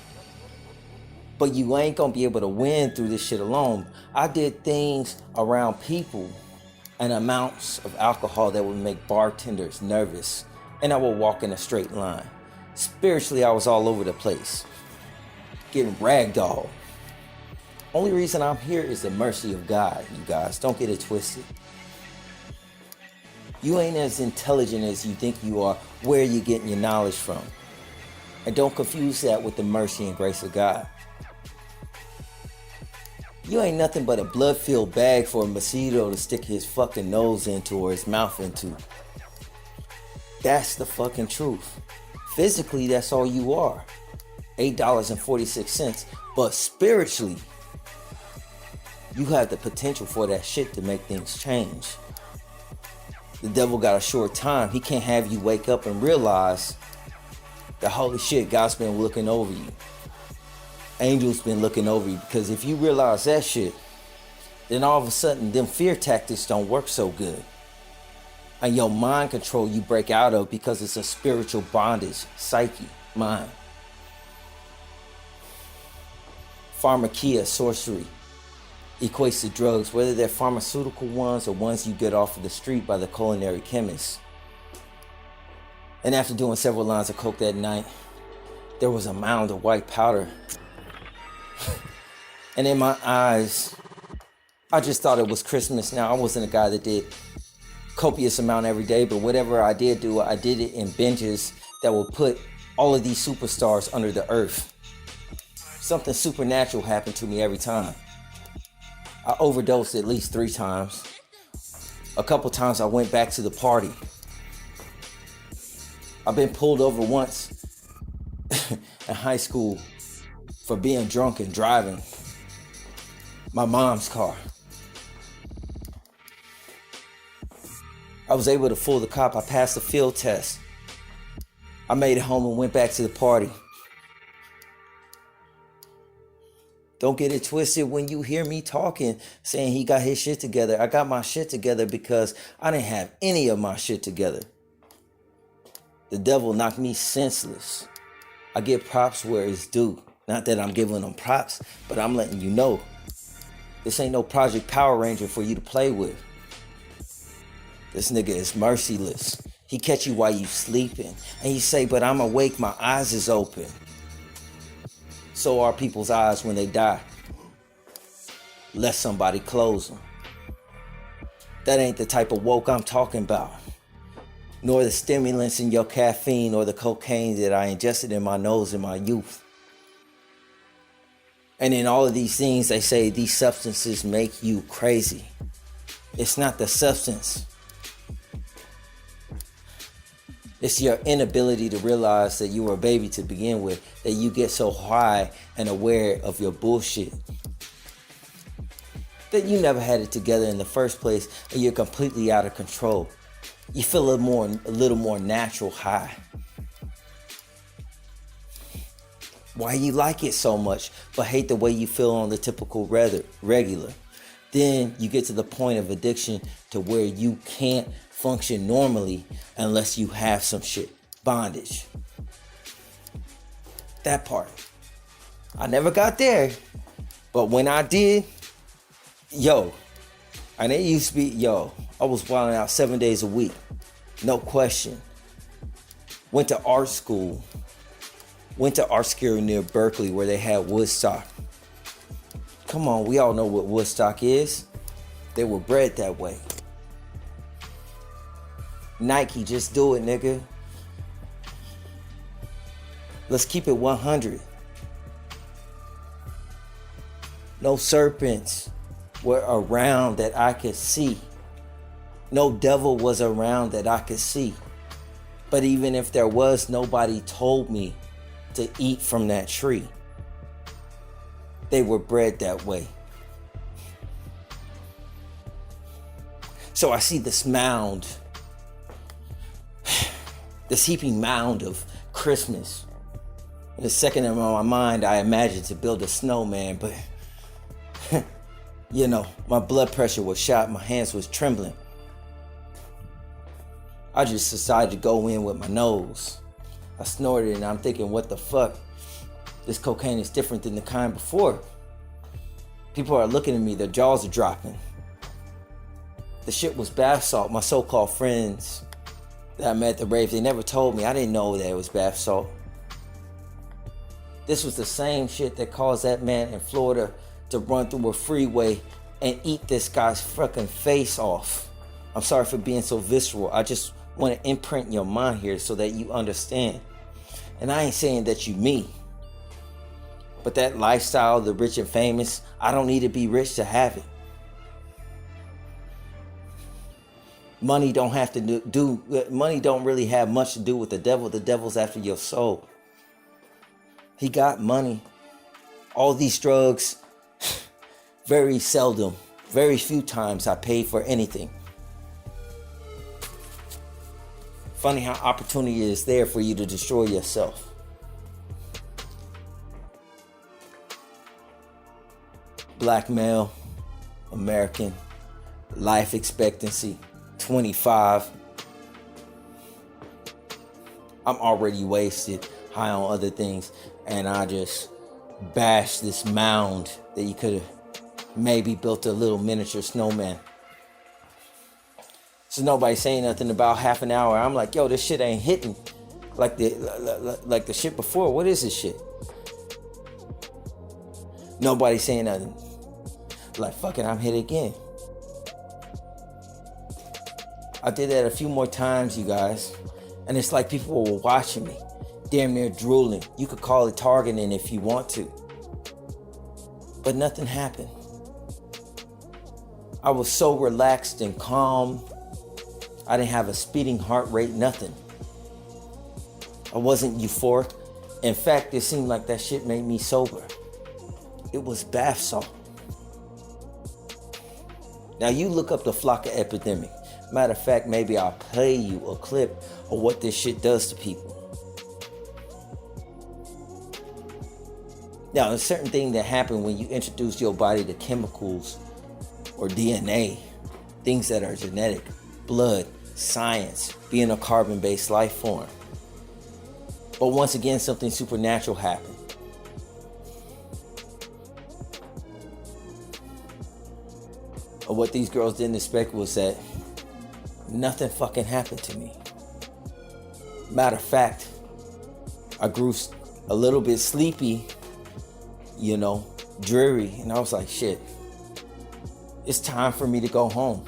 [SPEAKER 1] But you ain't gonna be able to win through this shit alone. I did things around people and amounts of alcohol that would make bartenders nervous, and I would walk in a straight line. Spiritually, I was all over the place, getting ragdolled. Only reason I'm here is the mercy of God, you guys. Don't get it twisted. You ain't as intelligent as you think you are. Where you getting your knowledge from? And don't confuse that with the mercy and grace of God. You ain't nothing but a blood-filled bag for a mosquito to stick his fucking nose into or his mouth into. That's the fucking truth. Physically, that's all you are. $8.46. But spiritually, you have the potential for that shit to make things change. The devil got a short time. He can't have you wake up and realize that holy shit, God's been looking over you. Angels been looking over you. Because if you realize that shit, then all of a sudden them fear tactics don't work so good. And your mind control you break out of because it's a spiritual bondage, psyche, mind. Pharmakia, sorcery, equates to drugs, whether they're pharmaceutical ones or ones you get off of the street by the culinary chemist. And after doing several lines of coke that night, there was a mound of white powder. And in my eyes, I just thought it was Christmas. Now, I wasn't a guy that did copious amount every day, but whatever I did do, I did it in binges that would put all of these superstars under the earth. Something supernatural happened to me every time. I overdosed at least 3 times. A couple times I went back to the party. I've been pulled over once in high school for being drunk and driving my mom's car. I was able to fool the cop. I passed the field test. I made it home and went back to the party. Don't get it twisted when you hear me talking, saying he got his shit together. I got my shit together because I didn't have any of my shit together. The devil knocked me senseless. I give props where it's due. Not that I'm giving them props, but I'm letting you know. This ain't no Project Power Ranger for you to play with. This nigga is merciless. He catch you while you sleeping. And you say, but I'm awake, my eyes is open. So are people's eyes when they die. Let somebody close them. That ain't the type of woke I'm talking about. Nor the stimulants in your caffeine or the cocaine that I ingested in my nose in my youth. And in all of these things, they say these substances make you crazy. It's not the substance. It's your inability to realize that you were a baby to begin with, that you get so high and aware of your bullshit, that you never had it together in the first place, and you're completely out of control. You feel a little more natural high. Why you like it so much, but hate the way you feel on the typical regular. Then you get to the point of addiction to where you can't function normally unless you have some shit. Bondage. That part. I never got there. But when I did, and it used to be, I was wilding out 7 days a week. No question. Went to art school. Went to art school near Berkeley where they had Woodstock. Come on, we all know what Woodstock is. They were bred that way. Nike, just do it, nigga. Let's keep it 100. No serpents were around that I could see. No devil was around that I could see. But even if there was, nobody told me to eat from that tree. They were bred that way. So I see this mound, this heaping mound of Christmas. In the second in my mind, I imagined to build a snowman, but my blood pressure was shot, my hands was trembling. I just decided to go in with my nose. I snorted and I'm thinking, what the fuck? this cocaine is different than the kind before. People are looking at me, their jaws are dropping. The shit was bath salt. My so-called friends that I met at the rave, they never told me. I didn't know that it was bath salt. This was the same shit that caused that man in Florida to run through a freeway and eat this guy's fucking face off. I'm sorry for being so visceral. I just want to imprint your mind here so that you understand. And I ain't saying that you me. But that lifestyle, the rich and famous, I don't need to be rich to have it. Money don't have to money don't really have much to do with the devil. The devil's after your soul. He got money. All these drugs, very seldom, very few times I paid for anything. Funny how opportunity is there for you to destroy yourself. Black male, American, life expectancy, 25. I'm already wasted, high on other things, and I just bashed this mound that you could have maybe built a little miniature snowman. So nobody saying nothing about half an hour. I'm like, yo, this shit ain't hitting like the shit before. What is this shit? Nobody saying nothing. Like, fuck it, I'm hit again. I did that a few more times, you guys. And it's like people were watching me, damn near drooling. You could call it targeting if you want to. But nothing happened. I was so relaxed and calm. I didn't have a speeding heart rate, nothing. I wasn't euphoric. In fact, it seemed like that shit made me sober. It was bath salt. Now you look up the Flocka epidemic. Matter of fact, maybe I'll play you a clip of what this shit does to people. Now, there's certain things that happen when you introduce your body to chemicals or DNA, things that are genetic, blood, science, being a carbon-based life form. But once again, something supernatural happened. But what these girls didn't expect was that nothing fucking happened to me. Matter of fact, I grew a little bit sleepy, dreary, and I was like, shit, it's time for me to go home.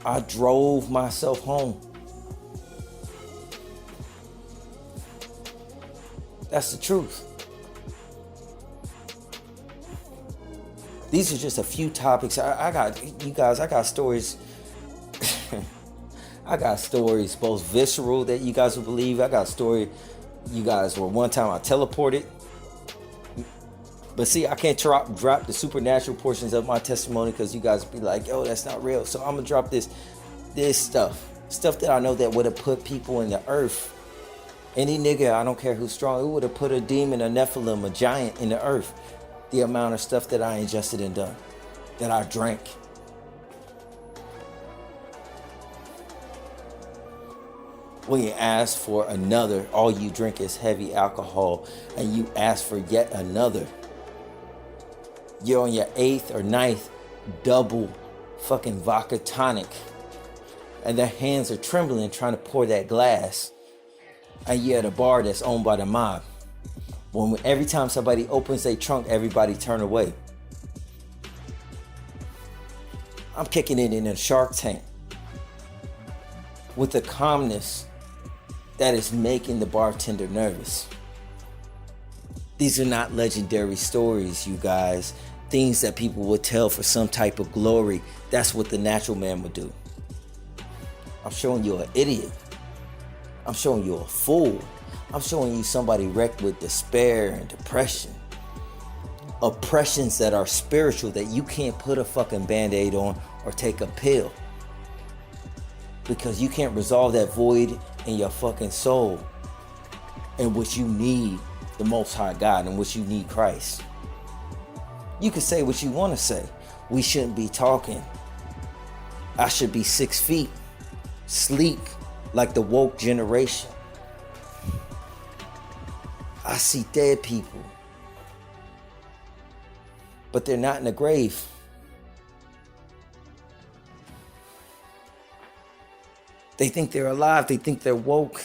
[SPEAKER 1] I drove myself home. That's the truth. These are just a few topics. I got stories. I got stories both visceral that you guys will believe. I got a story, you guys, where one time I teleported. But see, I can't drop the supernatural portions of my testimony because you guys be like, yo, that's not real. So I'm going to drop this stuff that I know that would have put people in the earth. Any nigga, I don't care who's strong, it would have put a demon, a Nephilim, a giant in the earth. The amount of stuff that I ingested and done, that I drank. When you ask for another, all you drink is heavy alcohol, and you ask for yet another. You're on your 8th or 9th double fucking vodka tonic, and their hands are trembling trying to pour that glass, and you're at a bar that's owned by the mob. When every time somebody opens their trunk, everybody turn away. I'm kicking it in a Shark Tank with a calmness that is making the bartender nervous. These are not legendary stories, you guys. Things that people would tell for some type of glory. That's what the natural man would do. I'm showing you an idiot. I'm showing you a fool. I'm showing you somebody wrecked with despair and depression. Oppressions that are spiritual that you can't put a fucking band-aid on or take a pill. Because you can't resolve that void in your fucking soul in which you need the Most High God, in which you need Christ. You can say what you want to say. We shouldn't be talking. I should be 6 feet, sleek like the woke generation. I see dead people, but they're not in the grave. They think they're alive. They think they're woke.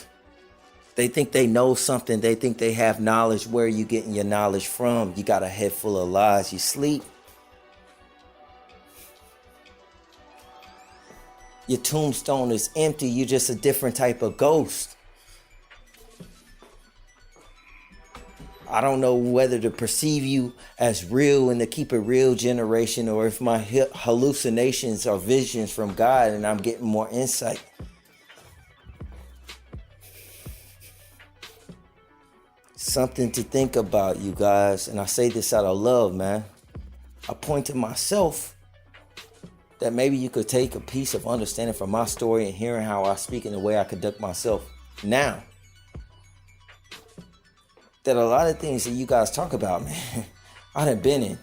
[SPEAKER 1] They think they know something. They think they have knowledge. Where are you getting your knowledge from? You got a head full of lies. You sleep. Your tombstone is empty. You're just a different type of ghost. I don't know whether to perceive you as real and to keep it real generation, or if my hallucinations are visions from God and I'm getting more insight. Something to think about, you guys. And I say this out of love, man. I point to myself that maybe you could take a piece of understanding from my story and hearing how I speak and the way I conduct myself now. That a lot of things that you guys talk about, man, I done been in.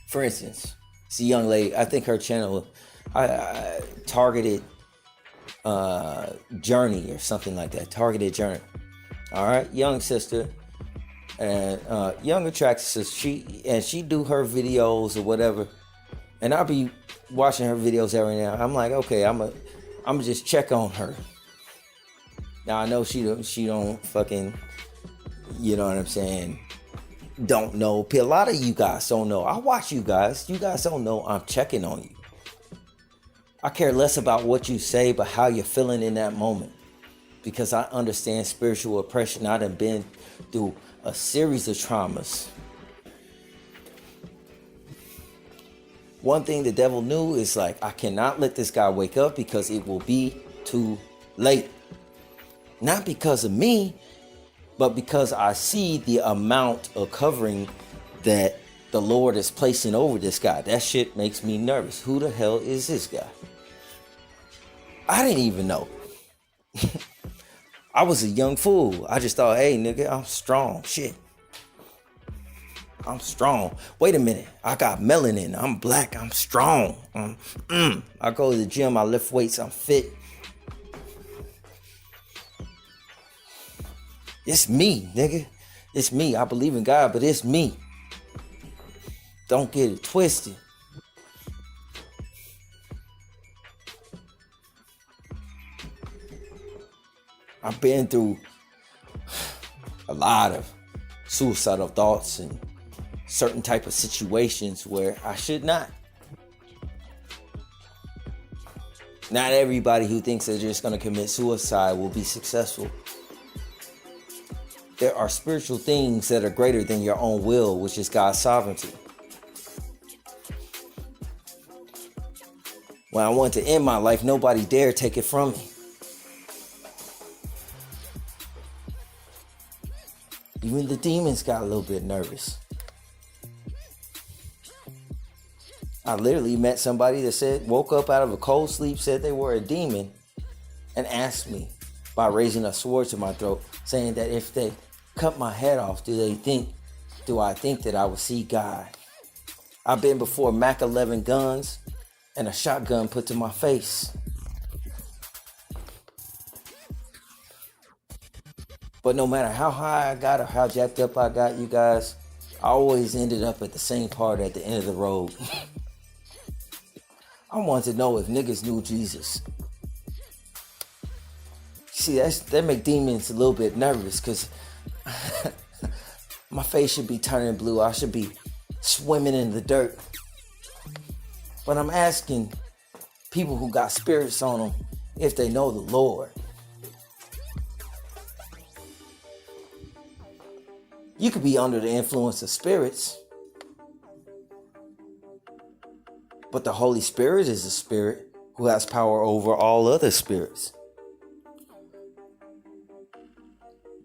[SPEAKER 1] For instance, it's a young lady. I think her channel, I targeted journey or something like that. Targeted journey. All right, young sister and young attractive sister. She do her videos or whatever, and I'll be watching her videos every now. I'm like, okay, I'm just check on her. Now I know she don't fucking, you know what I'm saying, don't know. A lot of you guys don't know. I watch you guys. You guys don't know I'm checking on you. I care less about what you say, but how you're feeling in that moment. Because I understand spiritual oppression. I done been through a series of traumas. One thing the devil knew is like, I cannot let this guy wake up because it will be too late. Not because of me, but because I see the amount of covering that the Lord is placing over this guy. That shit makes me nervous. Who the hell is this guy? I didn't even know. I was a young fool. I just thought, hey, nigga, I'm strong. Shit. I'm strong. Wait a minute. I got melanin. I'm black. I'm strong. I go to the gym. I lift weights. I'm fit. It's me, nigga. It's me. I believe in God, but it's me. Don't get it twisted. I've been through a lot of suicidal thoughts and certain type of situations where I should not. Not everybody who thinks they're just going to commit suicide will be successful. There are spiritual things that are greater than your own will, which is God's sovereignty. When I wanted to end my life, nobody dared take it from me. Even the demons got a little bit nervous. I literally met somebody that woke up out of a cold sleep, said they were a demon, and asked me by raising a sword to my throat, saying that if they cut my head off, do I think that I would see God? I've been before Mac 11 guns and a shotgun put to my face. But no matter how high I got or how jacked up I got, you guys, I always ended up at the same part at the end of the road. I wanted to know if niggas knew Jesus. See, that make demons a little bit nervous because my face should be turning blue. I should be swimming in the dirt. But I'm asking people who got spirits on them if they know the Lord. You could be under the influence of spirits, but the Holy Spirit is a spirit who has power over all other spirits.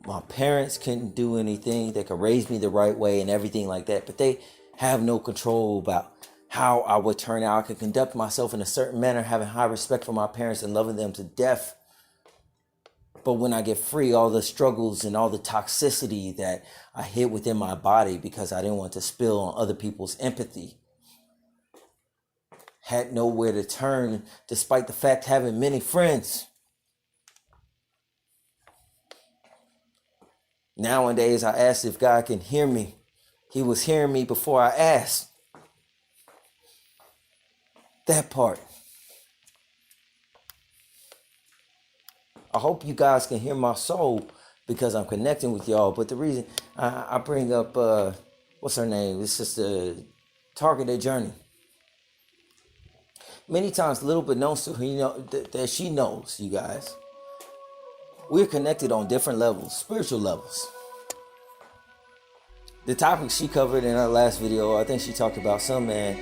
[SPEAKER 1] My parents couldn't do anything. They could raise me the right way and everything like that, but they have no control about how I would turn out. I could conduct myself in a certain manner, having high respect for my parents and loving them to death. But when I get free, all the struggles and all the toxicity that I hid within my body because I didn't want to spill on other people's empathy, had nowhere to turn despite the fact having many friends. Nowadays, I asked if God can hear me. He was hearing me before I asked. That part. I hope you guys can hear my soul because I'm connecting with y'all. But the reason I bring up, what's her name? This is the Targeted Journey. Many times, little but known to her, that she knows, you guys. We're connected on different levels, spiritual levels. The topic she covered in her last video, I think she talked about some man,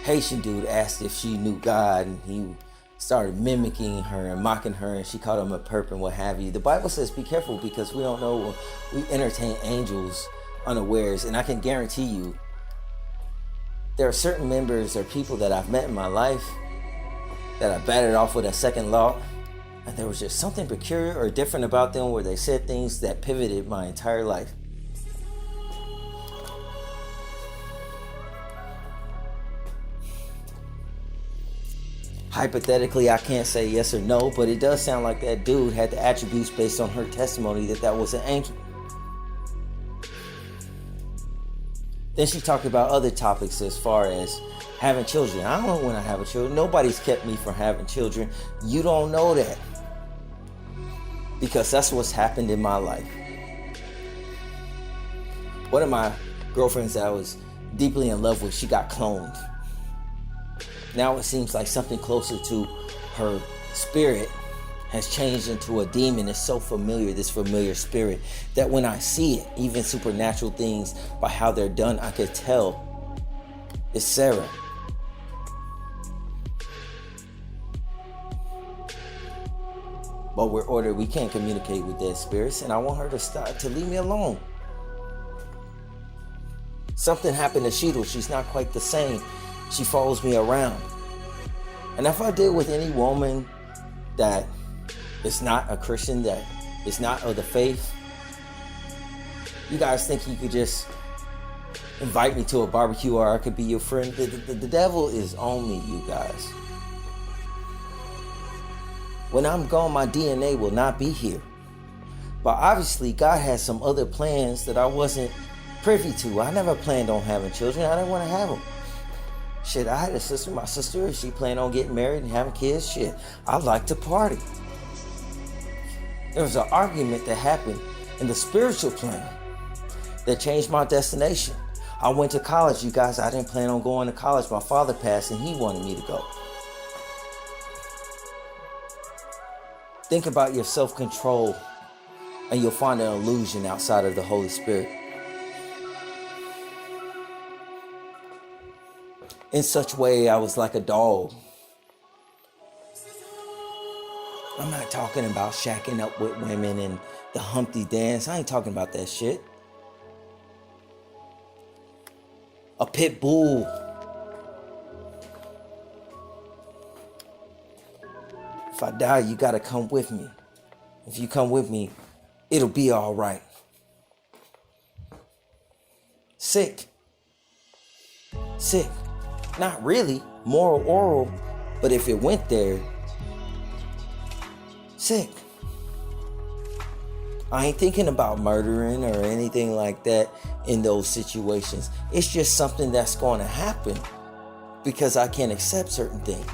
[SPEAKER 1] Haitian dude, asked if she knew God, and he started mimicking her and mocking her, and she called him a perp and what have you. The Bible says be careful because we don't know when we entertain angels unawares. And I can guarantee you, there are certain members or people that I've met in my life that I batted off with a second law, and there was just something peculiar or different about them where they said things that pivoted my entire life. Hypothetically, I can't say yes or no, but it does sound like that dude had the attributes based on her testimony that was an angel. Then she talked about other topics as far as having children. I don't know when I have a children. Nobody's kept me from having children. You don't know that. Because that's what's happened in my life. One of my girlfriends that I was deeply in love with, she got cloned. Now it seems like something closer to her spirit has changed into a demon. It's so familiar, this familiar spirit, that when I see it, even supernatural things, by how they're done, I could tell it's Sarah. But we're ordered, we can't communicate with dead spirits, and I want her to stop, to leave me alone. Something happened to Sheetal. She's not quite the same. She follows me around. And if I deal with any woman that is not a Christian, that is not of the faith, you guys think you could just invite me to a barbecue or I could be your friend? The devil is on me, you guys. When I'm gone, my DNA will not be here. But obviously, God has some other plans that I wasn't privy to. I never planned on having children. I didn't want to have them. Shit, I had a sister. My sister, she planned on getting married and having kids. Shit, I like to party. There was an argument that happened in the spiritual plane that changed my destination. I went to college, you guys. I didn't plan on going to college. My father passed and he wanted me to go. Think about your self-control and you'll find an illusion outside of the Holy Spirit. In such way, I was like a dog. I'm not talking about shacking up with women and the Humpty dance. I ain't talking about that shit. A pit bull. If I die, you gotta come with me. If you come with me, it'll be all right. Sick. Sick. Not really, moral, oral, but if it went there, sick. I ain't thinking about murdering or anything like that in those situations. It's just something that's going to happen because I can't accept certain things.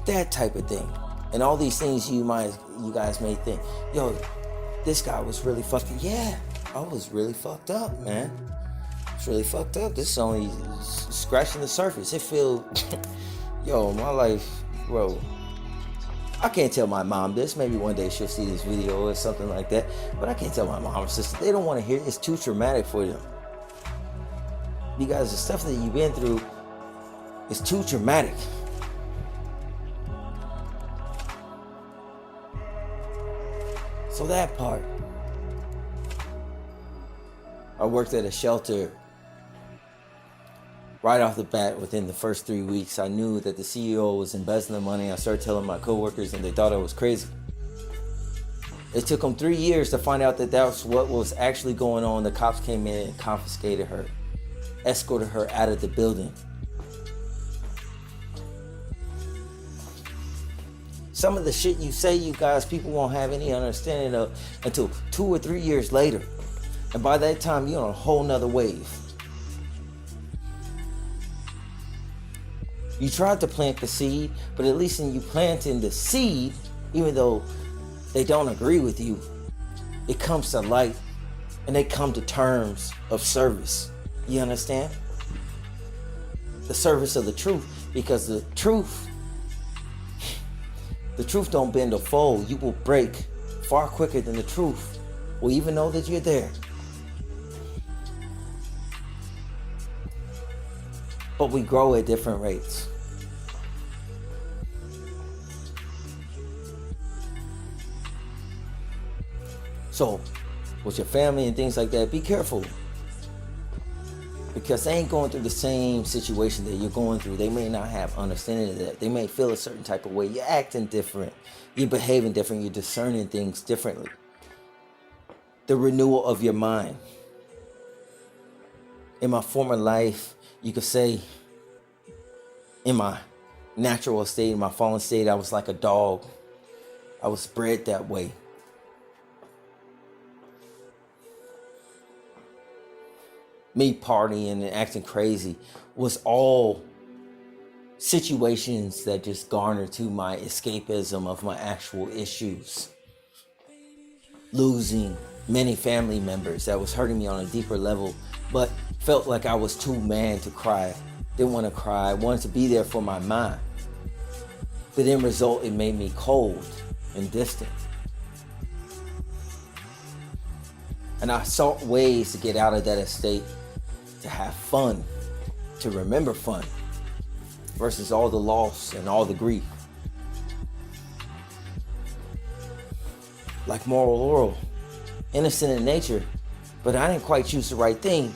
[SPEAKER 1] That type of thing. And all these things you guys may think, yo, this guy was really fucked up. Yeah, I was really fucked up, man. It's really fucked up. This is only scratching the surface. It feels, yo, my life, bro. I can't tell my mom this. Maybe one day she'll see this video or something like that. But I can't tell my mom or sister. They don't want to hear it. It's too traumatic for them. You guys, the stuff that you've been through is too traumatic. So that part. I worked at a shelter. Right off the bat, within the first 3 weeks, I knew that the CEO was embezzling money. I started telling my coworkers and they thought I was crazy. It took them 3 years to find out that that's what was actually going on. The cops came in and confiscated her, escorted her out of the building. Some of the shit you say, you guys, people won't have any understanding of until 2 or 3 years later. And by that time, you're on a whole nother wave. You tried to plant the seed, but at least in you planting the seed, even though they don't agree with you, it comes to light and they come to terms of service. You understand? The service of the truth, because the truth don't bend or fold. You will break far quicker than the truth will even know that you're there. But we grow at different rates. So, with your family and things like that, be careful. Because they ain't going through the same situation that you're going through. They may not have understanding of that. They may feel a certain type of way. You're acting different. You're behaving different. You're discerning things differently. The renewal of your mind. In my former life, you could say, in my natural state, in my fallen state, I was like a dog. I was bred that way. Me partying and acting crazy was all situations that just garnered to my escapism of my actual issues. Losing many family members that was hurting me on a deeper level, but felt like I was too man to cry. Didn't want to cry. I wanted to be there for my mind. But in result, it made me cold and distant. And I sought ways to get out of that estate, to have fun, to remember fun, versus all the loss and all the grief. Like moral Laurel, innocent in nature, but I didn't quite choose the right thing.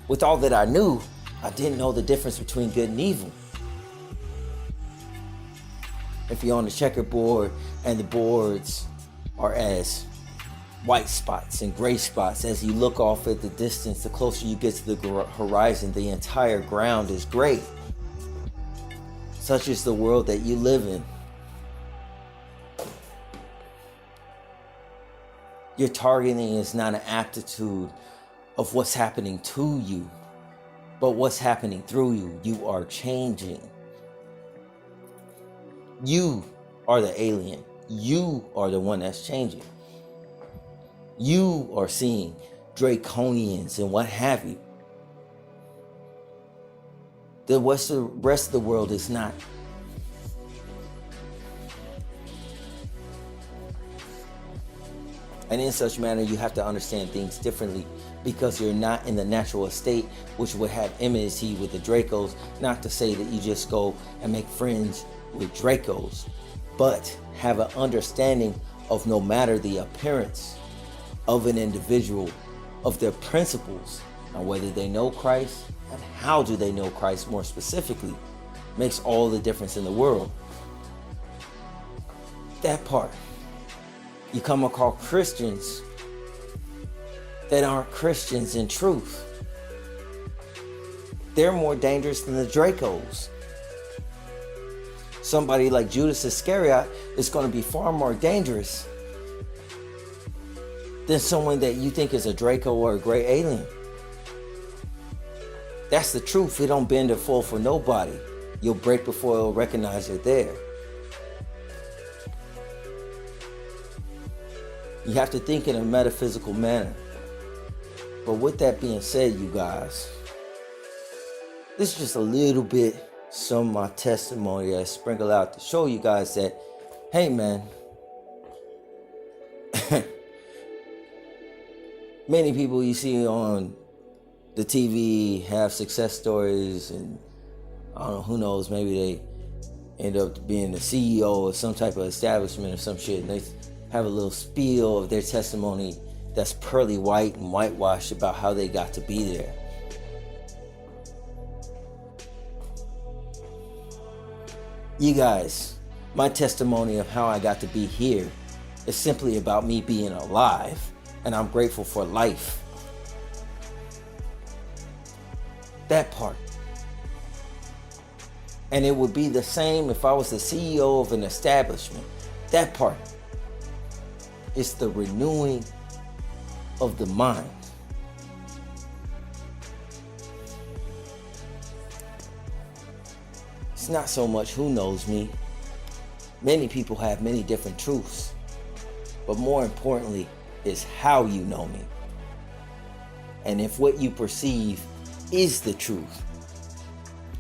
[SPEAKER 1] With all that I knew, I didn't know the difference between good and evil. If you're on the checkerboard and the boards are as white spots and gray spots, as you look off at the distance, the closer you get to the horizon, the entire ground is gray. Such is the world that you live in. Your targeting is not an aptitude of what's happening to you, but what's happening through you. You are changing. You are the alien. You are the one that's changing. You are seeing draconians and what have you. The rest of the world is not. And in such manner, you have to understand things differently, because you're not in the natural estate, which would have enmity with the Dracos. Not to say that you just go and make friends with Dracos, but have an understanding of, no matter the appearance of an individual, of their principles, and whether they know Christ and how do they know Christ more specifically, makes all the difference in the world. That part. You come across Christians that aren't Christians in truth. They're more dangerous than the Dracos. Somebody like Judas Iscariot is going to be far more dangerous than someone that you think is a Draco or a gray alien. That's the truth. It don't bend or fold for nobody. You'll break before it'll recognize you're there. You have to think in a metaphysical manner. But with that being said, you guys, this is just a little bit some of my testimony that I sprinkle out to show you guys that, hey man, many people you see on the TV have success stories, and I don't know, who knows, maybe they end up being the CEO of some type of establishment or some shit, and they have a little spiel of their testimony that's pearly white and whitewashed about how they got to be there. You guys, my testimony of how I got to be here is simply about me being alive, and I'm grateful for life. That part. And it would be the same if I was the CEO of an establishment. That part. It's the renewing of the mind. It's not so much who knows me. Many people have many different truths. But more importantly, is how you know me. And if what you perceive is the truth,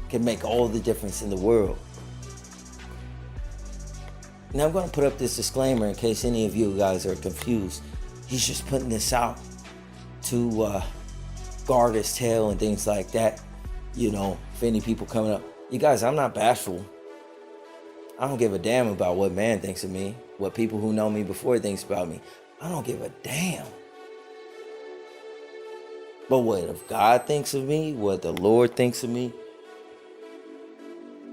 [SPEAKER 1] can make all the difference in the world. Now I'm going to put up this disclaimer in case any of you guys are confused. He's just putting this out to guard his tail and things like that. You know, if any people coming up. You guys, I'm not bashful. I don't give a damn about what man thinks of me, what people who know me before thinks about me. I don't give a damn. But what if God thinks of me, what the Lord thinks of me,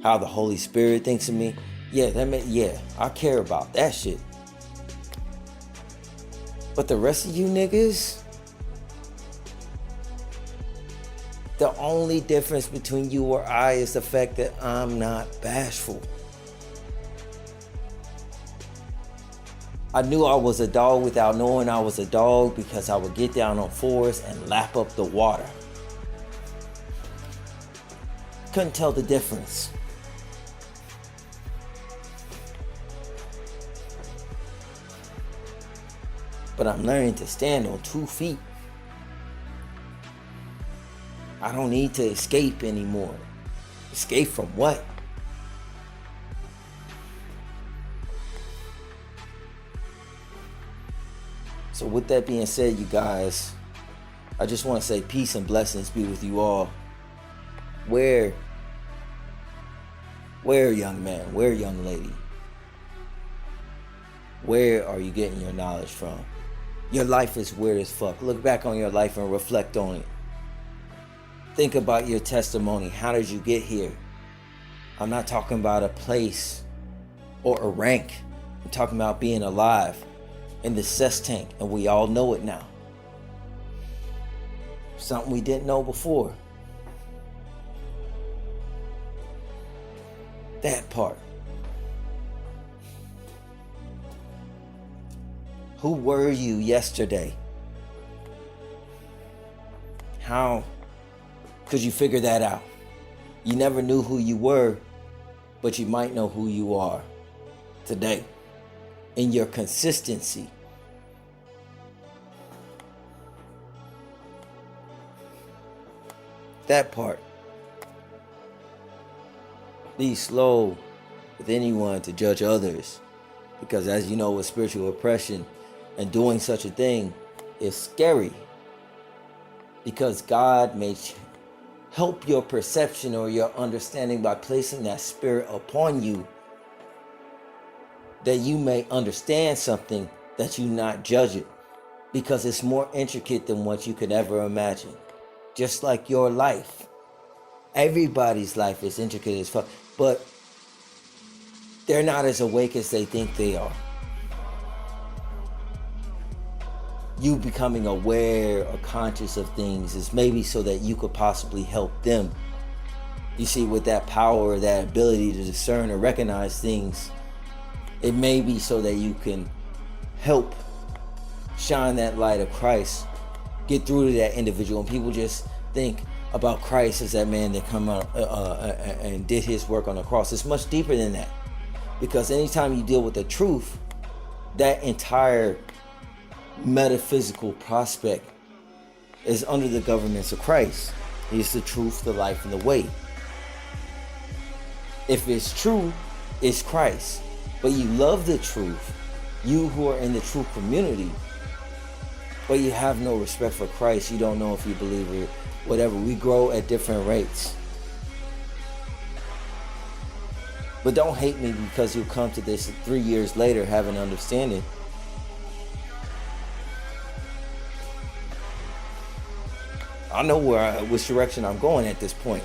[SPEAKER 1] how the Holy Spirit thinks of me, yeah, I care about that shit. But the rest of you niggas, the only difference between you or I is the fact that I'm not bashful. I knew I was a dog without knowing I was a dog because I would get down on fours and lap up the water. Couldn't tell the difference. But I'm learning to stand on 2 feet. I don't need to escape anymore. Escape from what? So with that being said, you guys, I just want to say peace and blessings be with you all. Where young man, where young lady? Where are you getting your knowledge from? Your life is weird as fuck. Look back on your life and reflect on it. Think about your testimony. How did you get here? I'm not talking about a place or a rank. I'm talking about being alive in the cess tank, and we all know it now. Something we didn't know before. That part. Who were you yesterday? How could you figure that out? You never knew who you were, but you might know who you are today. In your consistency. That part. Be slow with anyone to judge others, because as you know, with spiritual oppression and doing such a thing is scary, because God may help your perception or your understanding by placing that spirit upon you, that you may understand something, that you not judge it, because it's more intricate than what you could ever imagine. Just like your life. Everybody's life is intricate as fuck, but they're not as awake as they think they are. You becoming aware or conscious of things is maybe so that you could possibly help them. You see, with that power, that ability to discern or recognize things, it may be so that you can help shine that light of Christ, get through to that individual. And people just think about Christ as that man that come out and did his work on the cross. It's much deeper than that, because anytime you deal with the truth, that entire metaphysical prospect is under the governance of Christ. It's the truth, the life, and the way. If it's true, it's Christ. But you love the truth, you who are in the true community, but you have no respect for Christ. You don't know if you believe it, whatever. We grow at different rates. But don't hate me because you'll come to this 3 years later having understanding. I know which direction I'm going at this point.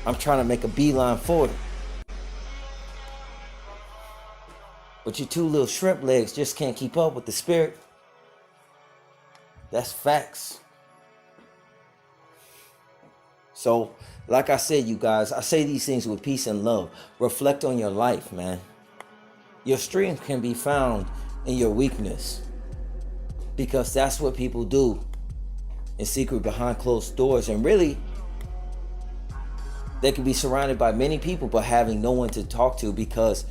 [SPEAKER 1] I'm trying to make a beeline for it. But your 2 little shrimp legs just can't keep up with the spirit. That's facts. So, like I said, you guys, I say these things with peace and love. Reflect on your life, man. Your strength can be found in your weakness, because that's what people do in secret behind closed doors. And really, They can be surrounded by many people but having no one to talk to because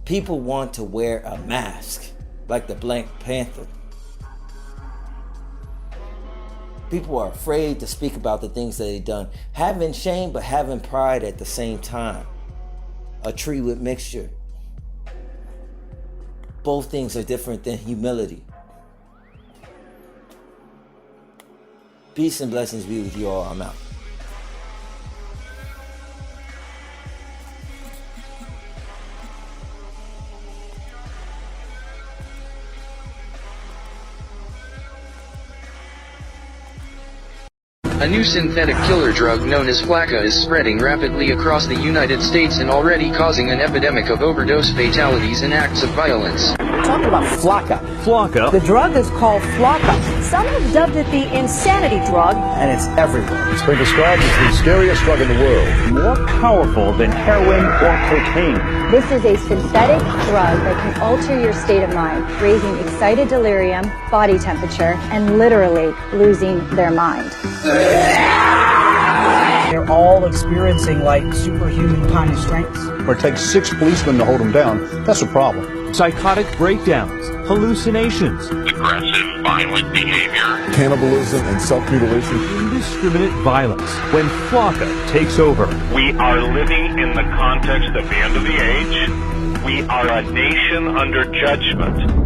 [SPEAKER 1] people want to wear a mask like the Black Panther. People are afraid to speak about the things that they've done. Having shame but having pride at the same time. A tree with mixture. Both things are different than humility. Peace and blessings be with you all. I'm out.
[SPEAKER 6] A new synthetic killer drug known as Flakka is spreading rapidly across the United States and already causing an epidemic of overdose fatalities and acts of violence.
[SPEAKER 7] Talking about Flakka.
[SPEAKER 8] Flakka.
[SPEAKER 7] The drug is called Flakka.
[SPEAKER 9] Some have dubbed it the insanity drug.
[SPEAKER 7] And it's everywhere.
[SPEAKER 8] It's been described as the scariest drug in the world. More powerful than heroin or cocaine.
[SPEAKER 9] This is a synthetic drug that can alter your state of mind, raising excited delirium, body temperature, and literally losing their mind.
[SPEAKER 7] They're all experiencing like superhuman kind of strengths.
[SPEAKER 8] Where it takes 6 policemen to hold them down, that's a problem.
[SPEAKER 10] Psychotic breakdowns, hallucinations,
[SPEAKER 11] aggressive, violent behavior,
[SPEAKER 8] Cannibalism and self-mutilation.
[SPEAKER 10] indiscriminate violence. When Flakka takes over,
[SPEAKER 11] we are living in the context of the end of the age. We are a nation under judgment.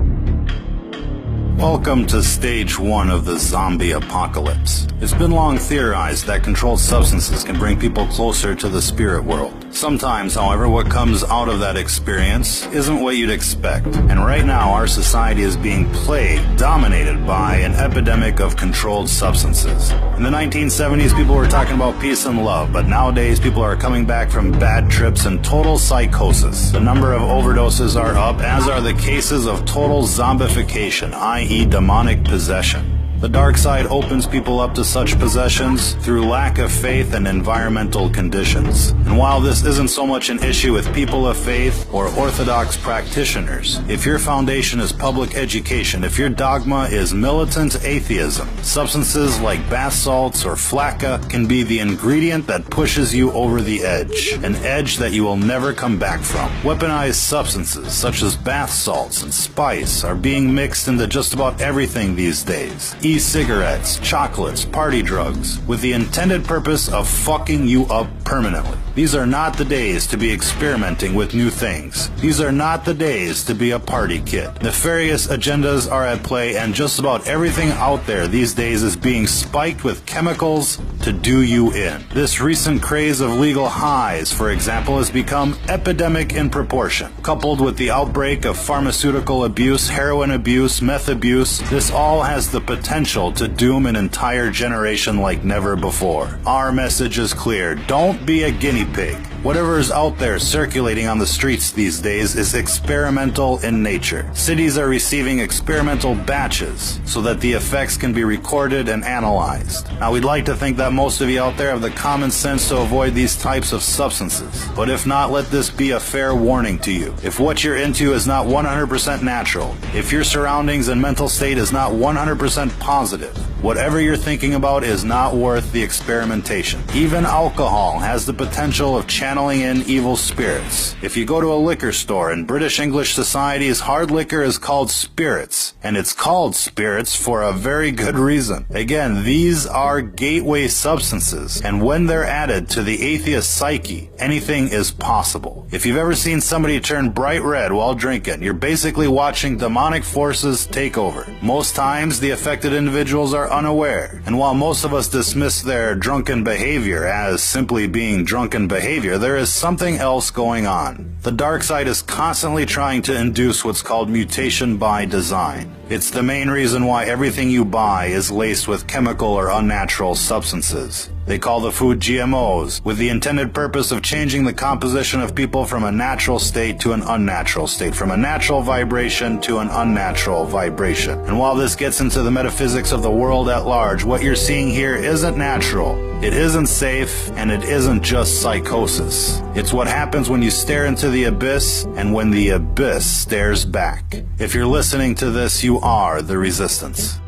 [SPEAKER 12] Welcome to stage 1 of the zombie apocalypse. It's been long theorized that controlled substances can bring people closer to the spirit world. Sometimes, however, what comes out of that experience isn't what you'd expect. And right now, our society is being plagued, dominated by an epidemic of controlled substances. In the 1970s, people were talking about peace and love, but nowadays people are coming back from bad trips and total psychosis. The number of overdoses are up, as are the cases of total zombification, i.e. demonic possession. The dark side opens people up to such possessions through lack of faith and environmental conditions. And while this isn't so much an issue with people of faith or orthodox practitioners, if your foundation is public education, if your dogma is militant atheism, substances like bath salts or Flakka can be the ingredient that pushes you over the edge, an edge that you will never come back from. Weaponized substances such as bath salts and spice are being mixed into just about everything these days. E-cigarettes, chocolates, party drugs, with the intended purpose of fucking you up permanently. These are not the days to be experimenting with new things. These are not the days to be a party kid. Nefarious agendas are at play, and just about everything out there these days is being spiked with chemicals to do you in. This recent craze of legal highs, for example, has become epidemic in proportion. Coupled with the outbreak of pharmaceutical abuse, heroin abuse, meth abuse, this all has the potential to doom an entire generation like never before. Our message is clear. Don't be a guinea pig. Whatever is out there circulating on the streets these days is experimental in nature. Cities are receiving experimental batches so that the effects can be recorded and analyzed. Now, we'd like to think that most of you out there have the common sense to avoid these types of substances. But if not, let this be a fair warning to you. If what you're into is not 100% natural, if your surroundings and mental state is not 100% positive, whatever you're thinking about is not worth the experimentation. Even alcohol has the potential of channeling in evil spirits. If you go to a liquor store in British English societies, hard liquor is called spirits, and it's called spirits for a very good reason. Again, these are gateway substances, and when they're added to the atheist psyche, anything is possible. If you've ever seen somebody turn bright red while drinking, you're basically watching demonic forces take over. Most times, the affected individuals are unaware, and while most of us dismiss their drunken behavior as simply being drunken behavior, there is something else going on. The dark side is constantly trying to induce what's called mutation by design. It's the main reason why everything you buy is laced with chemical or unnatural substances. They call the food GMOs, with the intended purpose of changing the composition of people from a natural state to an unnatural state, from a natural vibration to an unnatural vibration. And while this gets into the metaphysics of the world at large, what you're seeing here isn't natural, it isn't safe, and it isn't just psychosis. It's what happens when you stare into the abyss, and when the abyss stares back. If you're listening to this, you are the resistance.